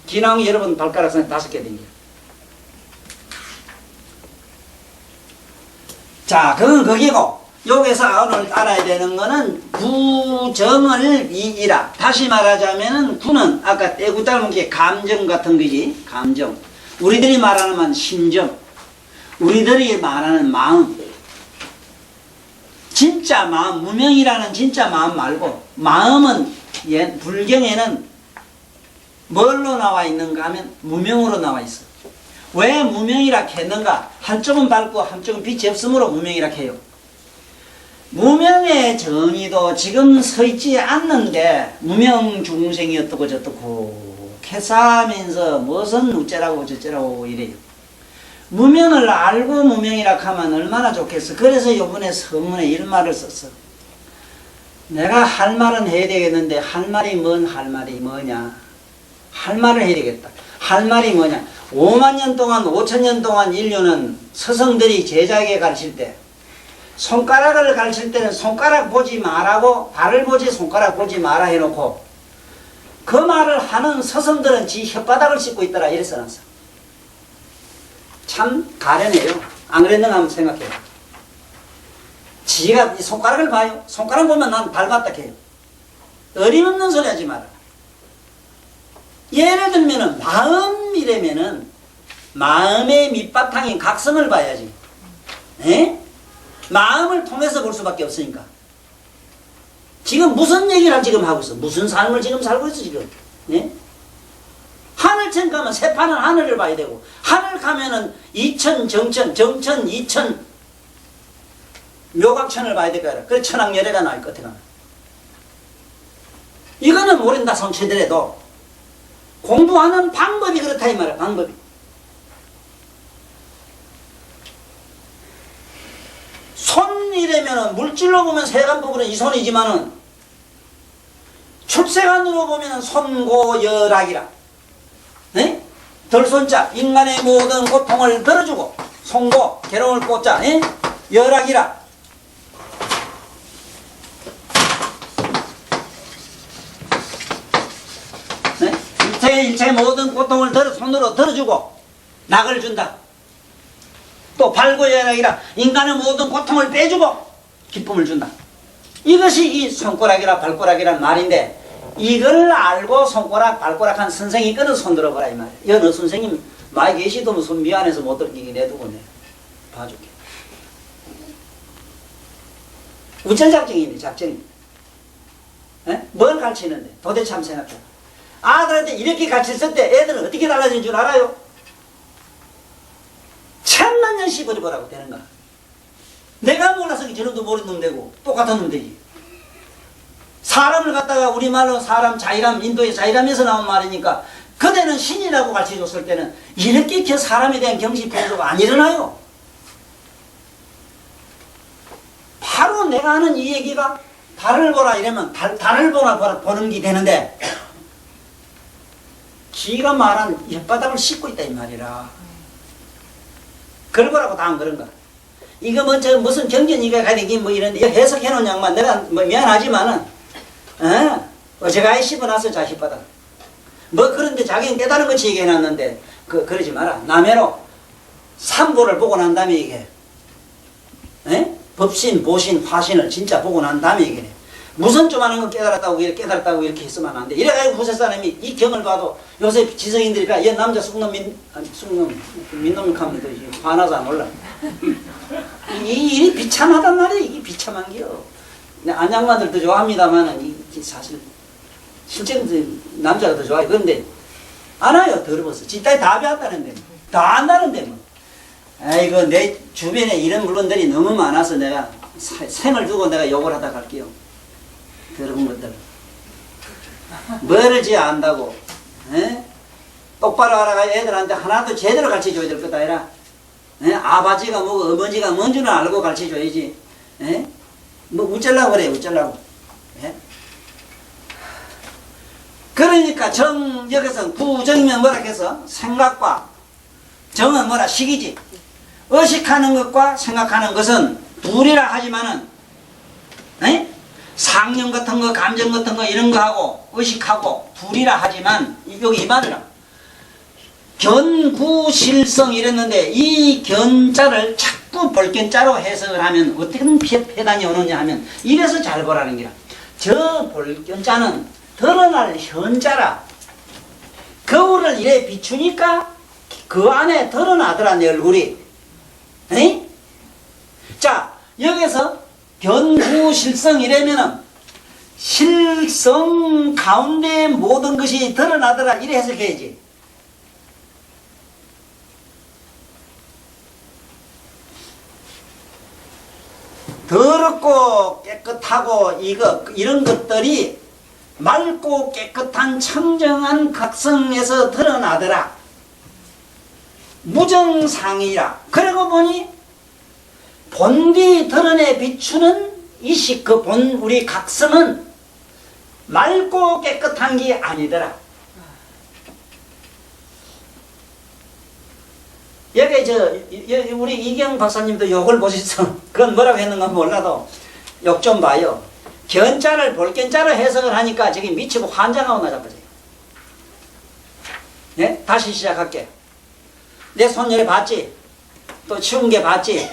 기 나온 게 여러분 발가락 선에 5개 된 게. 자, 그건 거기고, 여기서 오늘 알아야 되는 거는 구정을 이이라. 다시 말하자면은 구는 아까 떼구 닮은 게 감정 같은 거지. 감정. 우리들이 말하는 건 심정. 우리들이 말하는 마음. 진짜 마음, 무명이라는 진짜 마음 말고, 마음은 불경에는 뭘로 나와 있는가 하면 무명으로 나와 있어. 왜 무명이라 했는가? 한쪽은 밝고 한쪽은 빛이 없으므로 무명이라 해요. 무명의 정의도 지금 서 있지 않는데 무명 중생이 어떻고 저떻고 캐싸하면서 무슨 우째라고 저째라고 이래요. 무명을 알고 무명이라 하면 얼마나 좋겠어. 그래서 이번에 서문에 일말을 썼어. 내가 할 말은 해야 되겠는데 할 말이 할 말이 뭐냐. 할 말을 해야 되겠다. 할 말이 뭐냐. 5만 년 동안 5천 년 동안 인류는 스승들이 제자에게 가르칠 때 손가락을 가르칠 때는 손가락 보지 말라고 발을 보지 손가락 보지 마라 해놓고 그 말을 하는 스승들은 지 혓바닥을 씻고 있더라 이래 써놨어. 참 가련해요. 안 그랬는가 한번 생각해요. 지가 손가락을 봐요. 손가락 보면 난 밟았다 해요. 어림없는 소리 하지 마라. 예를 들면은 마음이라면은 마음의 밑바탕인 각성을 봐야지. 에? 마음을 통해서 볼 수밖에 없으니까. 지금 무슨 얘기를 지금 하고 있어? 무슨 삶을 지금 살고 있어 지금? 예? 하늘천 가면 새파란 하늘을 봐야 되고, 하늘 가면은 이천 정천, 정천 이천 묘각천을 봐야 될 거야. 그래 천왕열애가 나올 것 같아. 이거는 모른다 성취더라도 공부하는 방법이 그렇다 이 말이야. 방법이. 손이라면 물질로 보면 세간 부분은 이 손이지만은 출세간으로 보면 손고열악이라. 네? 덜손자 인간의 모든 고통을 덜어주고, 손고 괴로움을 꽂자. 네? 열악이라. 네? 일체의 모든 고통을 손으로 덜어주고 낙을 준다. 또 발고열악이라. 인간의 모든 고통을 빼주고 기쁨을 준다. 이것이 이 손가락이라 발가락이란 말인데, 이걸 알고 손가락 발가락한 선생이 끊어 손들어보라 이 말이야. 여느 선생님 많이 계시더면 손 미안해서 못 들키게 내두고 내 봐줄게. 우쩔 작정입니다. 작정이. 뭘 가르치는데 도대체 한번 생각해. 아들한테 이렇게 가르쳤을 때 애들은 어떻게 달라진 줄 알아요? 천만 년 씹어버리고 되는가. 내가 몰라서 저놈도 모르는 놈 되고 똑같은 놈 되지. 사람을 갖다가 우리말로 사람 자이람, 인도의 자이람에서 나온 말이니까, 그대는 신이라고 가르쳐줬을 때는 이렇게 사람에 대한 경시 분석가 안 일어나요. 바로 내가 하는 이 얘기가 달을 보라 이러면 달을 보는 게 되는데, 지가 말한 혓바닥을 씹고 있다 이 말이라. 그럴 거라고 다 안 그런가. 이거 뭐 저 무슨 경전이가 가리기 뭐 이런데 해석해 놓은 양만 내가 뭐 미안하지만은 어제가 씹어놨어 자 혓바닥. 뭐 그런데 자기는 깨달은 것이 얘기해놨는데 그러지 마라. 남해로 삼보를 보고 난 다음에 얘기해. 법신, 보신, 화신을 진짜 보고 난 다음에 얘기해. 무슨 조그마한 거 깨달았다고 이렇게 했으면 안 돼. 이래가지고 후세 사람이 이 경을 봐도 요새 지성인들이가 얘 남자 숙놈 민놈 하면 화나서 안 올라. 이 일이 비참하단 말이야. 이게 비참한 게요. 안양만들도 좋아합니다만은 이 사실 실제로 남자가 더 좋아해. 그런데 알아요. 더러워서 지따위 다 배웠다는데 다 안다는데 뭐. 아이고 내 주변에 이런 물건들이 너무 많아서 내가 생을 두고 내가 욕을 하다 갈게요. 더러운 것들. 뭐를 지어 안다고. 똑바로 알아가 애들한테 하나도 제대로 가르쳐줘야 될 것 아니라, 아버지가 뭐고 어머니가 뭔 줄은 알고 가르쳐줘야지. 뭐 우쩔라고 그래 우쩔라고. 그러니까 여기서 부정이면 뭐라 해서 생각과 정은 뭐라 식이지. 의식하는 것과 생각하는 것은 둘이라 하지만은 상념 같은 거 감정 같은 거 이런 거 하고 의식하고 둘이라 하지만 여기 이 말이라. 견구실성 이랬는데 이 견자를 자꾸 볼견자로 해석을 하면 어떤 폐단이 오느냐 하면 이래서 잘 보라는 게라. 저 볼견자는 드러날 현자라. 거울을 이래 비추니까 그 안에 드러나더라 내 얼굴이. 자 여기서 견구실성 이래면은 실성 가운데 모든 것이 드러나더라 이래 해석해야지. 더럽고 깨끗하고 이런 것들이 맑고 깨끗한 청정한 각성에서 드러나더라. 무정상이라. 그러고 보니 본디 드러내 비추는 이식 그 우리 각성은 맑고 깨끗한 게 아니더라. 여기 우리 이경 박사님도 욕을 보셨어. 그건 뭐라고 했는가 몰라도 욕 좀 봐요. 견자를 볼견자로 해석을 하니까 저기 미치고 환장하고 나자빠져요. 다시 시작할게. 내 손열에 봤지? 또 치운 게 봤지?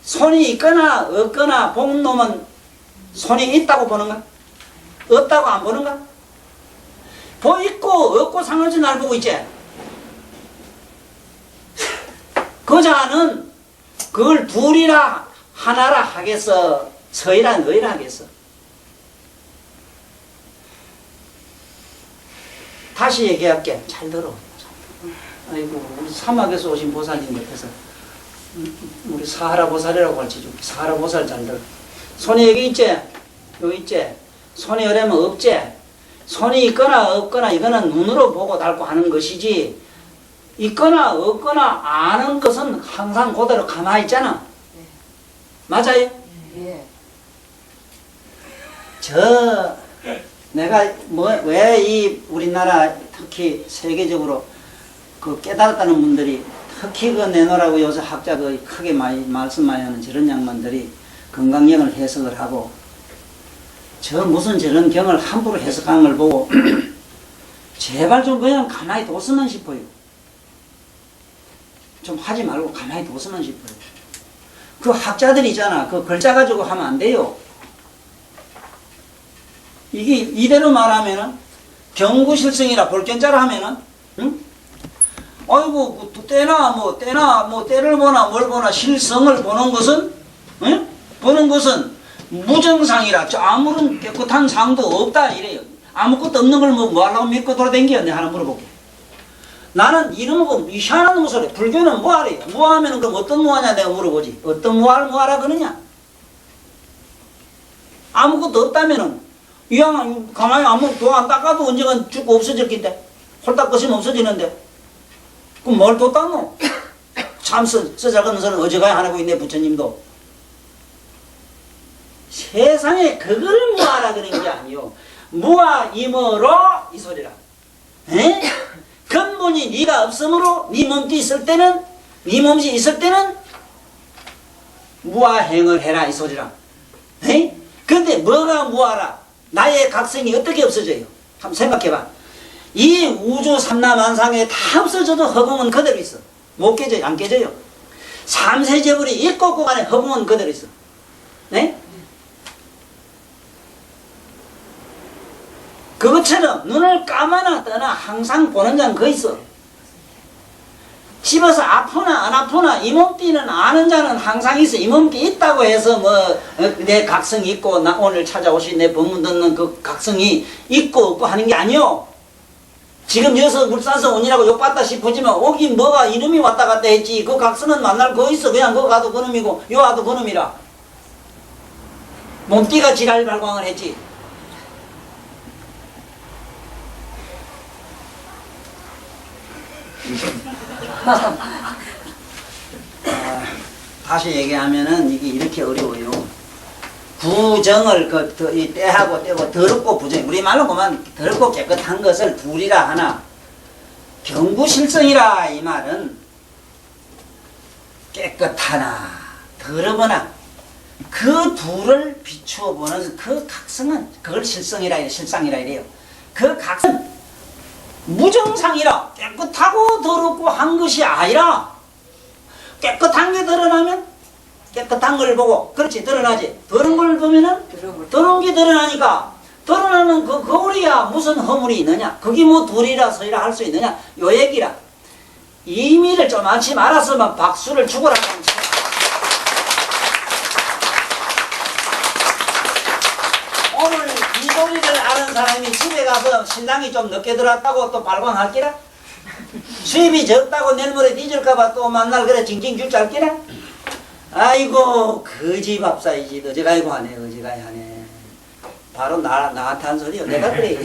손이 있거나 없거나 본 놈은 손이 있다고 보는가? 없다고 안 보는가? 있고 없고 상관없이 날 보고 있지? 그 자는 그걸 둘이라 하나라 하겠어? 서이라 너희라 하겠어? 다시 얘기할게. 잘 들어. 아이고, 우리 사막에서 오신 보살님 옆에서 우리 사하라 보살이라고 가르쳐줄게. 사하라 보살 잘 들어. 손이 여기 있지? 여기 있지? 손이 여려면 없지? 손이 있거나 없거나 이거는 눈으로 보고 닳고 하는 것이지, 있거나 없거나 아는 것은 항상 그대로 가만히 있잖아. 네. 맞아요? 예. 내가 왜 이 우리나라 특히 세계적으로 그 깨달았다는 분들이 특히 그 내노라고 요새 학자 그 크게 많이 말씀 많이 하는 저런 양반들이 건강경을 해석을 하고 저 무슨 저런 경을 함부로 해석하는 걸 보고 제발 좀 그냥 가만히 뒀으면 싶어요. 좀 하지 말고 가만히 뒀으면 싶어요. 그 학자들이 있잖아. 그 글자 가지고 하면 안 돼요. 이게 이대로 말하면은 경구실성이라 볼견자로 하면은 응? 아이고 때나 때를 보나 뭘 보나 실성을 보는 것은 응? 보는 것은 무정상이라 아무런 깨끗한 상도 없다 이래요. 아무것도 없는 걸 뭐 하려고 믿고 돌아다니겨. 내가 하나 물어볼게. 나는 이런 거 희한한 거 소리. 불교는 뭐하래요? 뭐하면 그럼 어떤 뭐하냐 내가 물어보지. 어떤 뭐하라 그러냐? 아무것도 없다면은 이왕 가만히 아무 도 안 닦아도 언젠간 죽고 없어졌긴데 홀딱 것이면 없어지는데 그럼 뭘 또 닦노? 참 쓰잘것는 소리는 어제가야 하고 있네. 부처님도 세상에 그걸 뭐하라 그런 게 아니요. 무아 이머로 이 소리라. 에? 근본이 네가 없으므로 네 몸띠 있을 때는 네 몸이 있을 때는 무아행을 해라 이 소리라. 에? 근데 뭐가 무아라? 나의 각성이 어떻게 없어져요? 한번 생각해봐. 이 우주 삼라만상에 다 없어져도 허공은 그대로 있어. 못 깨져요. 안 깨져요. 삼세제불이 있고 없고 간에 허공은 그대로 있어. 네? 그것처럼 눈을 감아나 떠나 항상 보는 자는 거 있어. 집에서 아프나 안 아프나 이 몸띠는 아는 자는 항상 있어. 이 몸띠 있다고 해서 내 각성이 있고 나 오늘 찾아오신 내 법문 듣는 그 각성이 있고 없고 하는 게 아니요. 지금 여기서 물산서 온이라고 욕받다 싶으지만 오긴 뭐가 이놈이 왔다 갔다 했지. 그 각성은 만날 거 있어. 그냥 거 가도 그놈이고 요 와도 그놈이라. 몸띠가 지랄 발광을 했지. 다시 얘기하면은 이게 이렇게 어려워요. 부정을 이 때하고 떼고 더럽고 부정. 우리말로 보면 더럽고 깨끗한 것을 둘이라 하나 경구실성이라 이 말은 깨끗하나 더러거나 그 둘을 비추어 보는 그 각성은 그걸 실성이라 이래. 실상이라 이래요. 그 각성 무정상이라 깨끗하고 더럽고 한 것이 아니라 깨끗한 게 드러나면 깨끗한 걸 보고 그렇지 드러나지. 더러운 걸 보면은 더러운 게 드러나니까 드러나는 그 거울이야 무슨 허물이 있느냐. 그게 뭐 둘이라 서이라 할 수 있느냐. 요 얘기라. 의미를 좀 많지 말았으면 박수를 주고라. 오늘 이 소리를 아는 사람이 집에 가서 신랑이 좀 늦게 들어왔다고 또 발광할기라? 수입이 적다고 내일 모레 뒤질까봐 또 만날 그래 징징 줄 잘기라? 아이고 거지 밥사이지. 어제가이고 하네. 어제가이 하네. 바로 나한테 한 소리요. 내가 그래.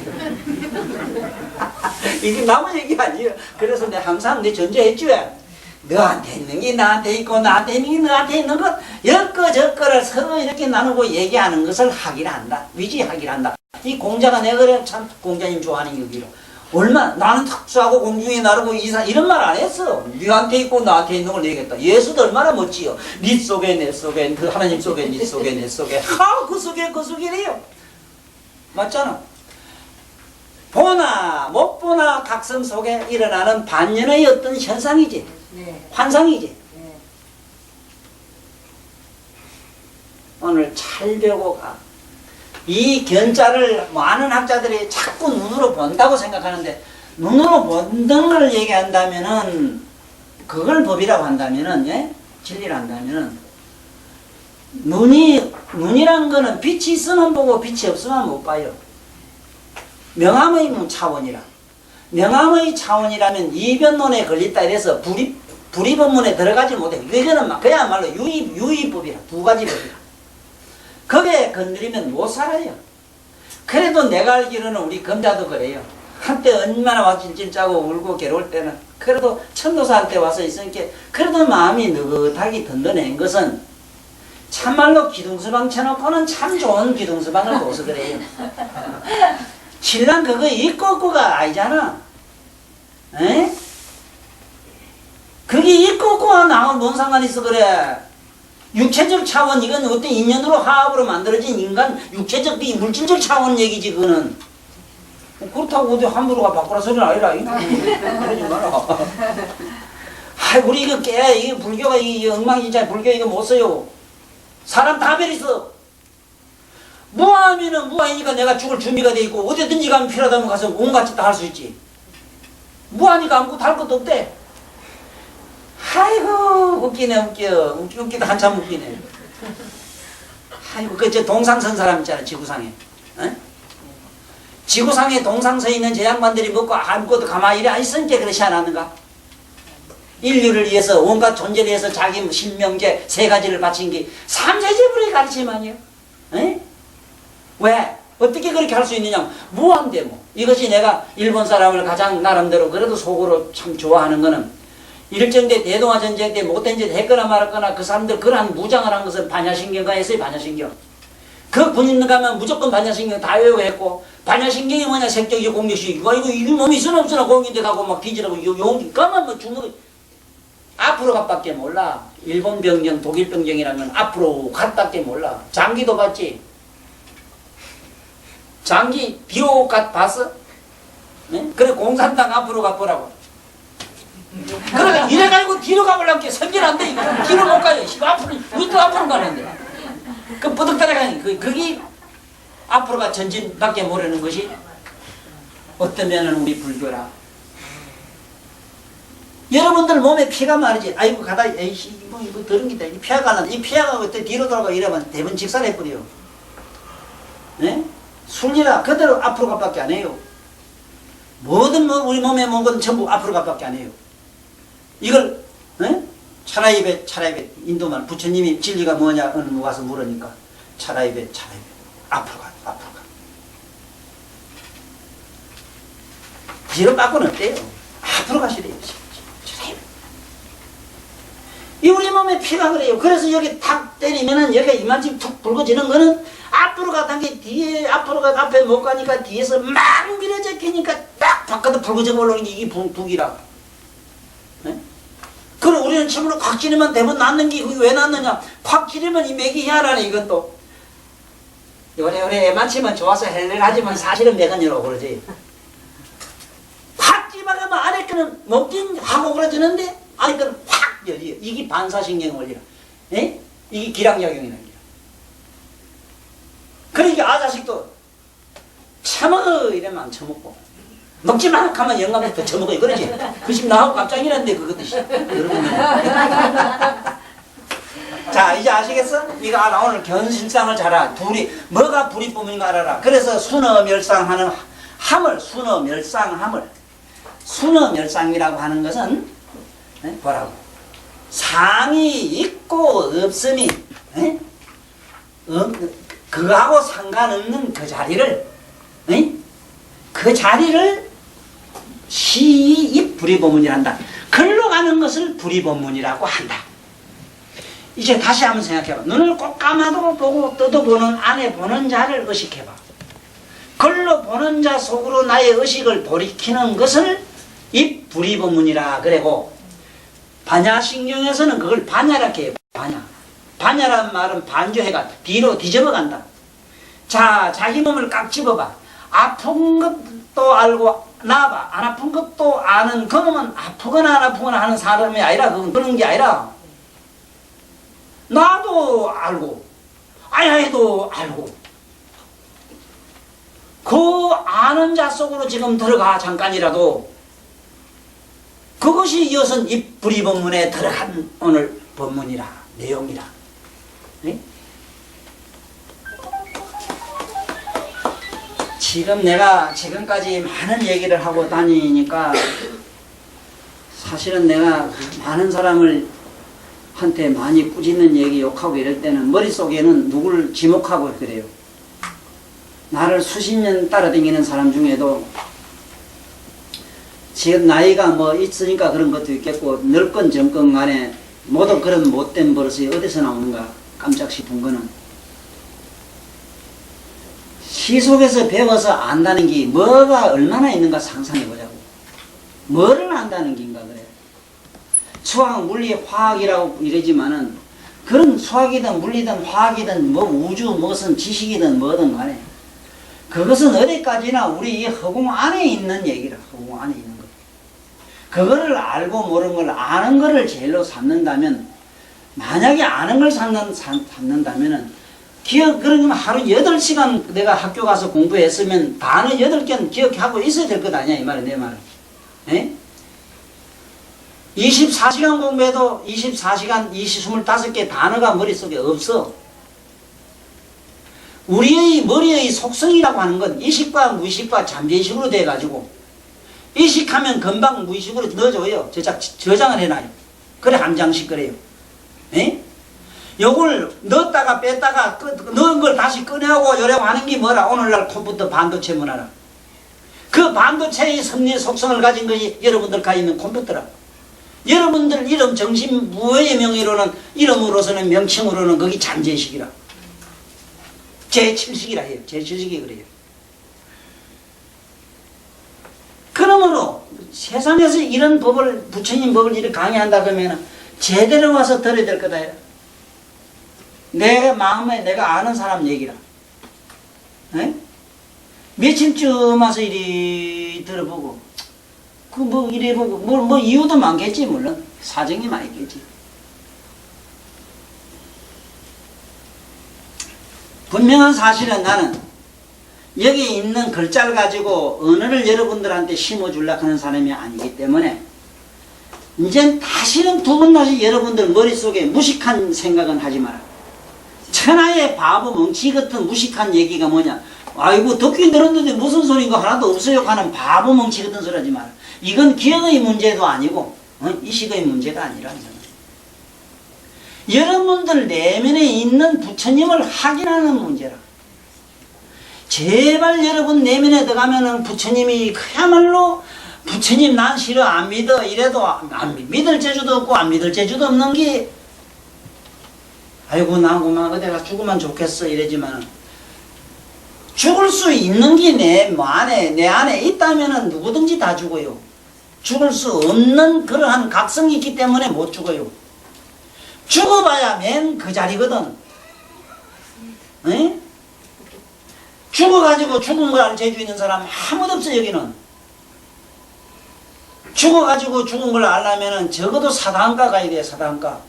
이게 남의 얘기 아니에요. 그래서 내가 항상 내 전제했지. 너한테 있는 게 나한테 있고 나한테 있는 게 너한테 있는 것 여거저거를 서로 이렇게 나누고 얘기하는 것을 하기를 한다. 위지하기를 한다. 이 공자가 내가 그래 참 공자님 좋아하는 여기로 얼마 나는 특수하고 공중에 나르고 이런 말 안 했어. 네한테 있고 나한테 있는 걸 얘기했다. 예수도 얼마나 멋지요. 네 속에 내 속에 그 하나님 속에 네 속에 내 속에 그 속에 그 속이래요. 맞잖아. 보나 못 보나 각성 속에 일어나는 반연의 어떤 현상이지. 네. 환상이지. 네. 오늘 잘 배우고 가. 이 견자를 많은 학자들이 자꾸 눈으로 본다고 생각하는데 눈으로 본다는 걸 얘기한다면은 그걸 법이라고 한다면은 예? 진리를 한다면은 눈이란 거는 빛이 있으면 보고 빛이 없으면 못 봐요. 명암의 차원이라. 명암의 차원이라면 이변론에 걸렸다 이래서 불이법문에 들어가지 못해. 이거는 막 그야말로 유의법이라. 두 가지 법이라. 거기에 건드리면 못 살아요. 그래도 내가 알기로는 우리 검자도 그래요. 한때 얼마나 막 찔찔 짜고 울고 괴로울 때는 그래도 천도사한테 와서 있으니까 그래도 마음이 느긋하게 든든한 것은 참말로 기둥서방 쳐놓고는 참 좋은 기둥서방을 둬서 그래요. 신랑 그거 있고 없고가 아니잖아. 에? 그게 있고 없고가 나하고 뭔 상관이 있어 그래. 육체적 차원 이건 어떤 인연으로 화합으로 만들어진 인간 육체적 물질적 차원 얘기지 그거는. 그렇다고 어디 함부로 바꾸라 소리는 아니라 그러지 마라. 아 우리 이거 이게 불교가 이 엉망진창 불교 이거 못 써요. 사람 다 베리서 무함이는 무함이니까 내가 죽을 준비가 돼 있고 어디든지 가면 필요하다면 가서 온갖 짓 다 할 수 있지. 무함이가 아무것도 할 것도 없대. 아이고 웃기네 웃기다 한참 웃기네. 아이고 그 동상선 사람 있잖아 지구상에. 에? 지구상에 동상서에 있는 저 양반들이 먹고 아무것도 가만히 이래 안 있으니까 그렇지 않았는가? 인류를 위해서 온갖 존재를 위해서 자기 신명제 세 가지를 바친 게 삼세제불의 가르침아니에요. 왜? 어떻게 그렇게 할 수 있느냐? 무한대 뭐. 이것이 내가 일본 사람을 가장 나름대로 그래도 속으로 참 좋아하는 거는 일정대 대동아 전쟁 때 못된 짓 했거나 말았거나 그 사람들 그러한 무장을 한 것은 반야신경가에서의 반야신경. 그 군인 가면 무조건 반야신경 다 외우했고 반야신경이 뭐냐 색적이 공격식이고 이거 이 몸이 있으나 없으나 공인데 가고 막 뒤지라고 용기 까만 뭐 주먹 앞으로 갔밖에 몰라. 일본 병정 독일 병정이라면 앞으로 갔밖에 몰라. 장기도 봤지. 장기 비호갓 봤어? 네? 그래 공산당 앞으로 가보라고. 그러니까 이래 가지고 뒤로 가보려면 선질 안 돼. 이거 뒤로 못 가요. 앞으로 밑으로 앞으로 가는데. 그 뿌득 따라가니 그게 앞으로가 전진밖에 모르는 것이 어떤 면은 우리 불교라. 여러분들 몸에 피가 마르지. 아이고 가다 에이씨 이거 더러운 기다. 이 피가 안 나. 이 피가 그때 뒤로 돌아가 이러면 대부분 직살해버려. 네? 순리라 그대로 앞으로 가밖에 안 해요. 모든 우리 몸에 먹은 전부 앞으로 가밖에 안 해요. 이걸 차라이베 인도말 부처님이 진리가 뭐냐 어느 와서 물으니까 차라이베 앞으로 가. 뒤로 바꾸는 어때요? 앞으로 가시래요. 이 우리 몸에 피가 그래요. 그래서 여기 탁 때리면은 여기가 이만큼 툭 붉어지는 거는 앞으로 가던 게 뒤에 앞으로 가 앞에 못 가니까 뒤에서 막 밀어져 끼니까 딱 바깥으로 붉어져 올라오는 게 이게 북이라. 네? 그럼 우리는 침으로 콱 찌르면 대부분 낫는 게 그게 왜 낫느냐? 콱 찌르면 이 맥이 희한하네 이것도. 요래 애만치면 좋아서 헬렐하지만 사실은 맥은이라고 그러지. 확 찝어가면 안에 거는 먹긴 하고 그러지는데 안에 거는 확 열려. 이게 반사신경 원리라. 에? 이게 기량작용이라는 거야. 그러니까 아자식도 처먹어 이러면 안 처먹고 먹지 마 하면 영감부터 처먹어 그러지. 그 집 나하고 깜짝 놀랐는데 그것도 여러분. 자 이제 아시겠어? 이거 알아. 오늘 견실상을 잘 알아. 뭐가 불이법인가 알아라. 그래서 순어멸상하는 함을 순어멸상함을 순어멸상이라고 하는 것은 뭐라고? 상이 있고 없음이 그거하고 상관없는 그 자리를 그 자리를 시이 불이법문이란다. 글로 가는 것을 불이법문이라고 한다. 이제 다시 한번 생각해봐. 눈을 꼭 감아도 보고 떠도 보는 안에 보는 자를 의식해봐. 글로 보는 자 속으로 나의 의식을 돌이키는 것을 이 불이법문이라 그래고 반야신경에서는 그걸 반야라게 해요. 반야라는 말은 반조해가 뒤로 뒤집어 간다. 자, 자기 몸을 깍 집어봐. 아픈 것도 알고 나봐. 안 아픈 것도 아는 그놈은 아프거나 안 아프거나 하는 사람이 아니라 그런 게 아니라 나도 알고 아야해도 알고 그 아는 자 속으로 지금 들어가 잠깐이라도 그것이 이것은 이 불이법문에 들어간 오늘 법문이라 내용이라. 네? 지금 내가 지금까지 많은 얘기를 하고 다니니까 사실은 내가 많은 사람을 한테 많이 꾸짖는 얘기 욕하고 이럴 때는 머릿속에는 누구를 지목하고 그래요. 나를 수십 년 따라다니는 사람 중에도 지금 나이가 뭐 있으니까 그런 것도 있겠고 늙건 젊건 간에 모두 그런 못된 버릇이 어디서 나오는가 깜짝 싶은 거는 시 속에서 배워서 안다는 게 뭐가 얼마나 있는가 상상해보자고. 뭐를 안다는 게인가 그래. 수학, 물리, 화학이라고 이러지만은 그런 수학이든 물리든 화학이든 뭐 우주 무슨 지식이든 뭐든 간에 그것은 어디까지나 우리 이 허공 안에 있는 얘기라. 허공 안에 있는 거. 그거를 알고 모르는 걸 아는 거를 제일로 삼는다면 만약에 아는 걸 삼는다면은 그러면 하루 8시간 내가 학교 가서 공부했으면 단어 8개는 기억하고 있어야 될 것 아니야 이 말은 내 말은. 에? 24시간 공부해도 24시간 25개 단어가 머릿속에 없어. 우리의 머리의 속성이라고 하는 건 이식과 무의식과 잠재의식으로 돼가지고 이식하면 금방 무의식으로 넣어줘요. 저장을 해놔요. 그래 한 장씩 그래요. 에? 요걸 넣었다가 뺐다가 넣은 걸 다시 꺼내고 요래고 하는 게 뭐라? 오늘날 컴퓨터 반도체 문화라. 그 반도체의 섭리 속성을 가진 것이 여러분들가 있는 컴퓨터라. 여러분들 이름 정신 무의 명의로는 이름으로서는 명칭으로는 거기 잠재의식이라. 제7식이라 해요. 제7식이 그래요. 그러므로 세상에서 이런 법을 부처님 법을 이렇게 강의한다 그러면 제대로 와서 들어야 될 거다. 내 마음에 내가 아는 사람 얘기라. 에? 며칠쯤 와서 이리 들어보고 그 뭐 이래 보고 뭐 이유도 많겠지. 물론 사정이 많이 있겠지. 분명한 사실은 나는 여기 있는 글자를 가지고 언어를 여러분들한테 심어주려고 하는 사람이 아니기 때문에 이젠 다시는 두 번 다시 여러분들 머릿속에 무식한 생각은 하지 마라. 천하의 바보 멍치 같은 무식한 얘기가 뭐냐. 아이고 듣긴 들었는데 무슨 소리인가 하나도 없어요 하는 바보 멍치 같은 소리 하지 마라. 이건 기억의 문제도 아니고 이식의 문제가 아니라 여러분들 내면에 있는 부처님을 확인하는 문제라. 제발 여러분 내면에 들어가면은 부처님이 그야말로 부처님 난 싫어 안 믿어 이래도 안 믿을 재주도 없고 안 믿을 재주도 없는 게 아이고 나고만 어디가 죽으면 좋겠어 이러지만 죽을 수 있는 게 내 안에 있다면은 누구든지 다 죽어요. 죽을 수 없는 그러한 각성이 있기 때문에 못 죽어요. 죽어봐야 맨 그 자리거든. 에? 죽어가지고 죽은 걸 알 재주 있는 사람 아무도 없어 여기는. 죽어가지고 죽은 걸 알려면은 적어도 사단가 가야 돼. 사단가.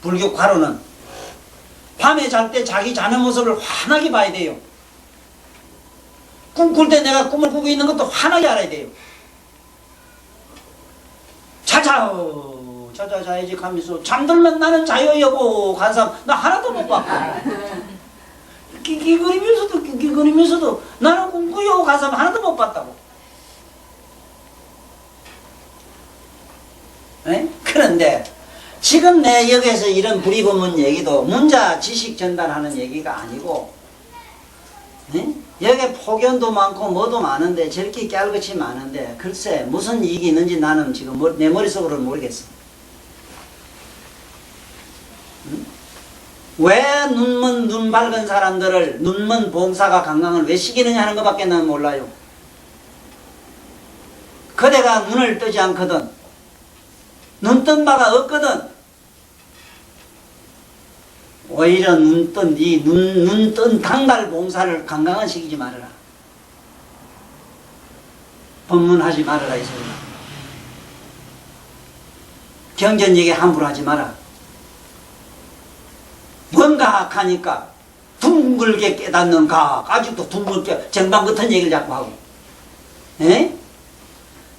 불교과로는 밤에 잘 때 자기 자는 모습을 환하게 봐야 돼요. 꿈꿀 때 내가 꿈을 꾸고 있는 것도 환하게 알아야 돼요. 자야지 하면서 잠들면 나는 자요 여보 간 사람 나 하나도 못 봤고 기기거리면서도 나는 꿈꾸요 간 사람 하나도 못 봤다고. 에? 그런데 지금 내 여기에서 이런 불이법문 얘기도 문자 지식 전달하는 얘기가 아니고 에? 여기 폭연도 많고 뭐도 많은데 저렇게 깨알같이 많은데 글쎄 무슨 이익이 있는지 나는 지금 내 머릿속으로는 모르겠어. 응? 왜 눈 밝은 사람들을 눈먼 봉사가 강강을 왜 시키느냐 하는 것밖에 난 몰라요. 그대가 눈을 뜨지 않거든. 눈 뜬 바가 없거든. 오히려 눈 뜬 당달 봉사를 강강한 시키지 말아라. 법문하지 말아라 이 소리야. 경전 얘기 함부로 하지 마라. 뭔가 하니까 둥글게 깨닫는 각 아직도 둥글게 정방 같은 얘기를 자꾸 하고. 에?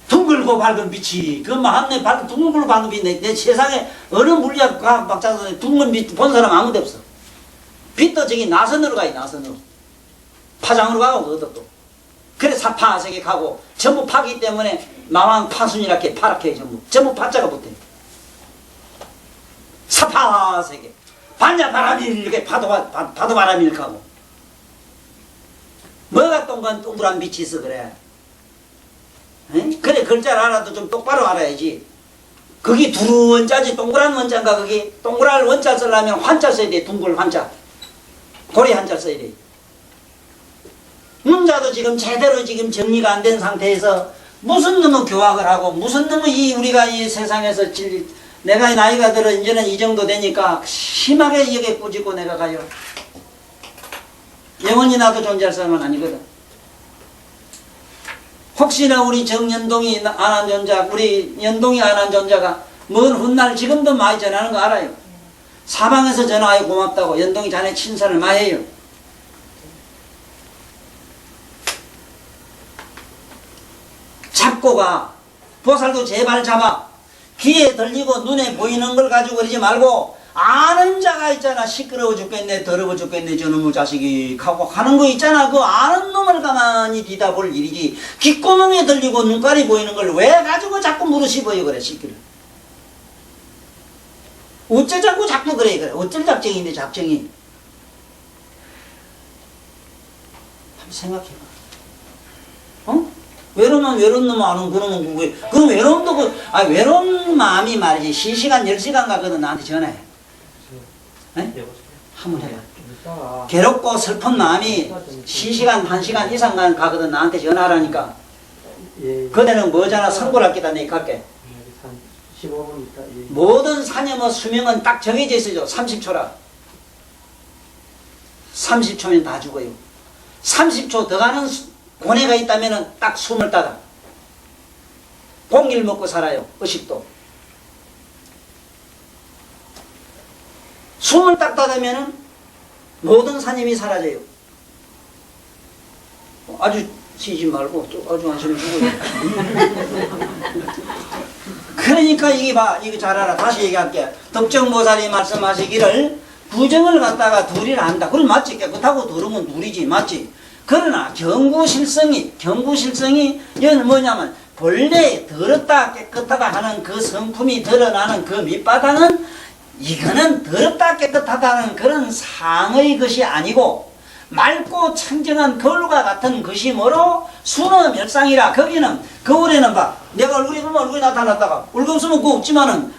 둥글고 밝은 빛이 그 마음내 밝은 둥글고 밝은 빛이 내 세상에 어느 물리학 과학 박사도 둥근 빛 본 사람 아무도 없어. 빛도 저기 나선으로 가요. 나선으로. 파장으로 가고 얻었고. 그래 사파색에 가고 전부 파기 때문에 마왕 파순이렇게 파랗게 전부 파자가 붙어요. 사파색에 반야 바람이 이렇게 파도 바람이 이렇게 하고. 뭐가 동그란 빛이 있어 그래. 에? 그래 글자를 알아도 좀 똑바로 알아야지. 거기 두루 원자지 동그란 원자인가. 거기 동그란 원자 쓰려면 환자 써야 돼. 둥글 환자 고리 한자 써야 돼. 문자도 지금 제대로 지금 정리가 안 된 상태에서 무슨 놈의 교학을 하고 무슨 놈의 우리가 이 세상에서 내가 나이가 들어 이제는 이 정도 되니까 심하게 여기에 꾸짖고 내가 가요. 영원히 나도 존재할 사람은 아니거든. 혹시나 우리 정연동이 안한존자, 우리 연동이 안한존자가 먼 훗날 지금도 많이 전하는 거 알아요. 사방에서 전화해 고맙다고 연동이 자네 친사를 많이 해요. 잡고 가. 보살도 제발 잡아. 귀에 들리고 눈에 보이는 걸 가지고 그러지 말고 아는 자가 있잖아. 시끄러워 죽겠네 더러워 죽겠네 저놈의 자식이 하고 하는 거 있잖아. 그 아는 놈을 가만히 뒤다 볼 일이지. 귓구멍에 들리고 눈깔이 보이는 걸 왜 가지고 자꾸 물으시버요 그래 시끼를. 어째 자꾸 그래. 어쩔 작정인데 작정이. 한번 생각해봐. 어? 외로우면 외로운 놈 아는 그놈은 누구예요? 그럼 외로움도 외로운 마음이 말이지 시시간 10시간 가거든 나한테 전화해. 네? 한번 해봐. 괴롭고 슬픈 마음이 시시간 1시간 이상 가거든 나한테 전화하라니까. 그대는 뭐잖아. 선고를 할게다 내가 갈게. 15분 있다. 모든 사념의 수명은 딱 정해져 있어요. 30초라. 30초면 다 죽어요. 30초 더 가는 고뇌가 있다면 딱 숨을 따다. 공기를 먹고 살아요. 의식도. 숨을 딱 따다면 모든 사념이 사라져요. 아주 쉬지 말고 아주 한숨 쉬고요. 그러니까 이게 봐. 이거 잘 알아. 다시 얘기할게. 덕정보살이 말씀하시기를 부정을 갖다가 둘이라 한다. 그럼 맞지. 깨끗하고 더러우면 둘이지. 맞지. 그러나 경구실성이 이건 뭐냐면 본래 더럽다 깨끗하다 하는 그 성품이 드러나는 그 밑바닥은 이거는 더럽다 깨끗하다는 그런 상의 것이 아니고 맑고 청정한 거울과 같은 것이 뭐로 순어멸상이라. 거기는 거울에는 봐. 내가 얼굴이 보면 얼굴이 나타났다가 얼굴 없으면 그거 없지만은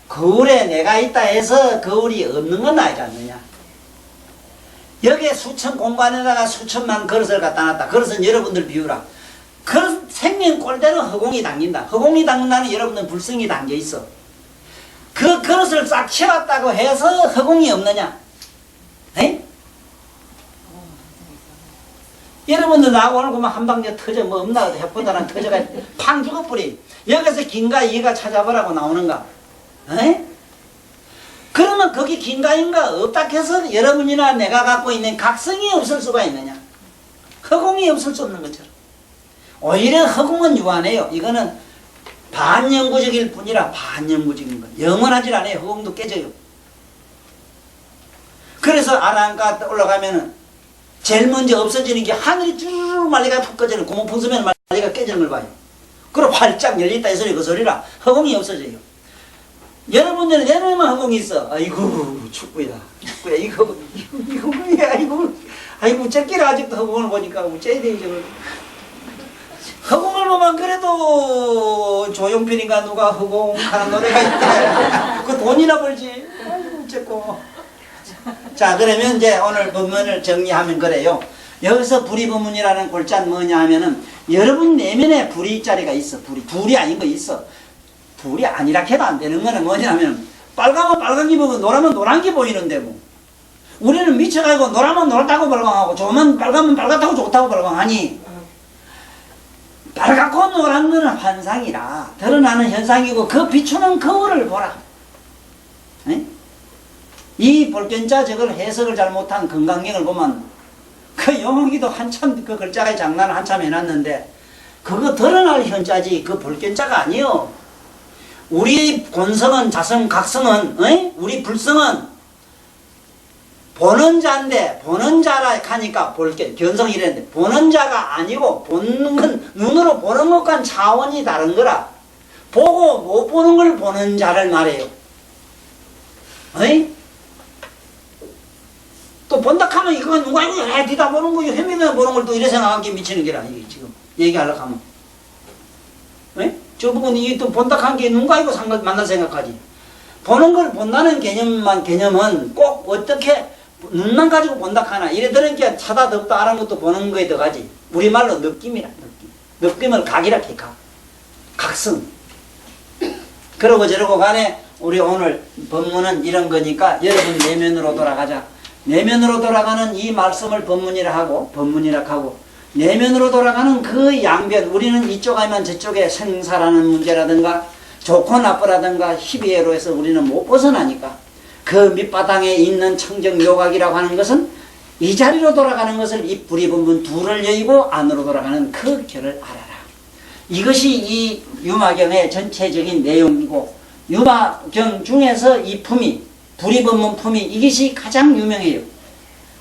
거울에 내가 있다 해서 거울이 없는 건 아니지 않느냐. 여기에 수천 공간에다가 수천만 그릇을 갖다 놨다. 그릇은 여러분들 비우라. 그릇 생긴 꼴대로 허공이 당긴다. 허공이 당긴다는 여러분들 불성이 담겨 있어. 그 그릇을 싹 채웠다고 해서 허공이 없느냐? 에? 여러분들 나하고 오늘 보면 한 방에 터져 뭐 없나 해보다는 터져가 팡 죽어버리. 여기서 긴가 이가 찾아보라고 나오는가? 에? 그러면 거기 긴가인가 없다 해서 여러분이나 내가 갖고 있는 각성이 없을 수가 있느냐? 허공이 없을 수 없는 것처럼. 오히려 허공은 유한해요. 이거는 반영구적일 뿐이라 반영구적인 거. 영원하질 않아요. 허공도 깨져요. 그래서 아랑가 올라가면은 제일 먼저 없어지는 게 하늘이 쭈르르 말리가 푹 꺼지는 구멍 풍수면 말리가 깨지는 걸 봐요. 그리고 활짝 열렸다 이 소리 그 소리라 허공이 없어져요. 여러분들은 내놓으면 허공이 있어. 아이고 축구이다. 축구야 이거 아이고 째끼라 아직도 허공을 보니까 째야 돼 이제. 허공을 보면 그래도 조용필인가 누가 허공 하는 노래가 있대. 그 돈이나 벌지. 아이고 째꼬. 자 그러면 이제 오늘 법문을 정리하면 그래요. 여기서 불이법문이라는 골자는 뭐냐 하면은 여러분 내면에 불이 자리가 있어. 불이 아닌 거 있어. 불이 아니라 해도 안 되는 거는 뭐냐면 빨가면 빨간 게 보고 노라면 노란 게 보이는데 뭐 우리는 미쳐가지고 노라면 노랗다고 발광하고 좋으면 빨가면 빨갛다고 좋다고 발광하니 빨갛고 노란 거는 환상이라 드러나는 현상이고 그 비추는 거울을 보라. 에? 이 볼견자 저걸 해석을 잘못한 건강경을 보면 그 영어기도 한참 그 글자가 장난을 한참 해놨는데 그거 드러날 현자지 그 볼견자가 아니요. 우리 본성은 자성 각성은 우리 불성은 보는 자인데 보는 자라 하니까 볼게 견성이 이랬는데 보는 자가 아니고 보는 건 눈으로 보는 것과는 차원이 다른 거라. 보고 못 보는 걸 보는 자를 말해요. 어이? 또 본다 하면 이거 누가 이거 뒤다 보는 거지 헤매면 보는 걸 또 이래 생각한 게 미치는 게라 이게 지금 얘기하려고 하면. 어이? 저분은 이게 또 본다 한 게 누가 이거 만나 생각하지. 보는 걸 본다는 개념은 꼭 어떻게 눈만 가지고 본다 하나 이래 들으니까 차다 덥다 아는 것도 보는 거에 들어가지. 우리말로 느낌이라 느낌을 각이라 해 각성. 그러고 저러고 간에 우리 오늘 법문은 이런 거니까 여러분 내면으로 돌아가자. 내면으로 돌아가는 이 말씀을 법문이라 하고 내면으로 돌아가는 그 양변 우리는 이쪽 아니면 저쪽에 생사라는 문제라든가 좋고 나쁘라든가 희비애로 해서 우리는 못 벗어나니까 그 밑바닥에 있는 청정요각이라고 하는 것은 이 자리로 돌아가는 것을 이 불이분분 둘을 여의고 안으로 돌아가는 그 결을 알아라. 이것이 이 유마경의 전체적인 내용이고 유마경 중에서 이 품이 불이분분 품이 이것이 가장 유명해요.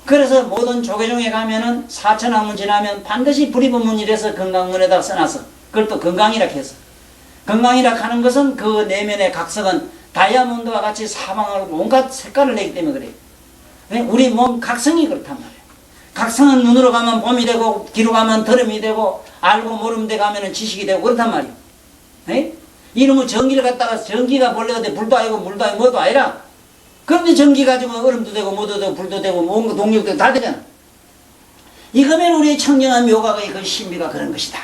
그래서 모든 조계종에 가면은 4천학문 지나면 반드시 불이분문이라서 건강문에다 써놨어. 그걸 또 건강이라 해서 건강이라 하는 것은 그 내면의 각성은 다이아몬드와 같이 사방으로 온갖 색깔을 내기 때문에 그래요. 우리 몸 각성이 그렇단 말이에요. 각성은 눈으로 가면 봄이 되고 귀로 가면 더름이 되고 알고 모르는 데 가면 지식이 되고 그렇단 말이에요. 에? 이놈의 전기를 갖다가 전기가 본래 어디 불도 아니고 물도 아니고 뭐도 아니라 그런데 전기 가지고 얼음도 되고 뭐도 되고 불도 되고 뭔가 동력도 다 되잖아. 이거면 우리의 청정한 묘각의 그 신비가 그런 것이다.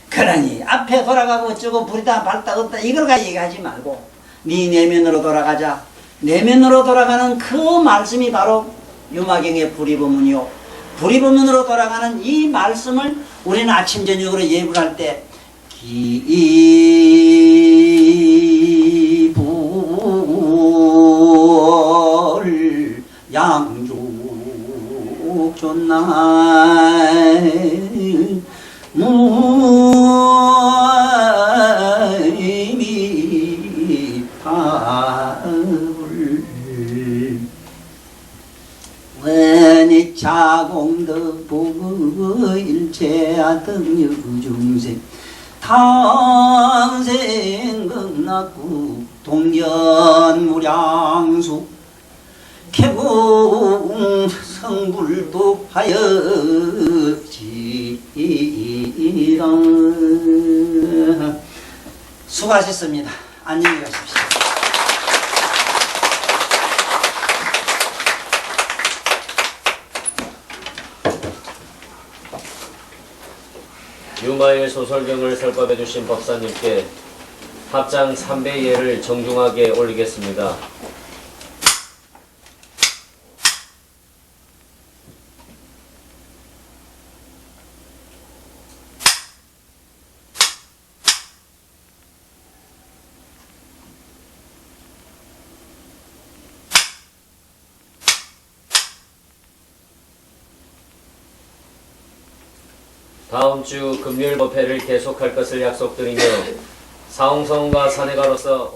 그러니 앞에 돌아가고 어쩌고 불이다 밝다 없다 이걸 가지고 얘기하지 말고 네 내면으로 돌아가자. 내면으로 돌아가는 그 말씀이 바로 유마경의 불이법문이요. 불이법문으로 돌아가는 이 말씀을 우리는 아침 저녁으로 예불 할 때 기불 양족 존날 무의미 파불 원이차공덕 보일체아 등유중생 탕생극락구 동연무량수 개공 성불도 하여지이랑 수고하셨습니다. 안녕히 가십시오. 유마의 소설경을 설법해 주신 법사님께 합장 3배 예를 정중하게 올리겠습니다. 다음 주 금요일 법회를 계속할 것을 약속드리며 사홍성과 사내가로서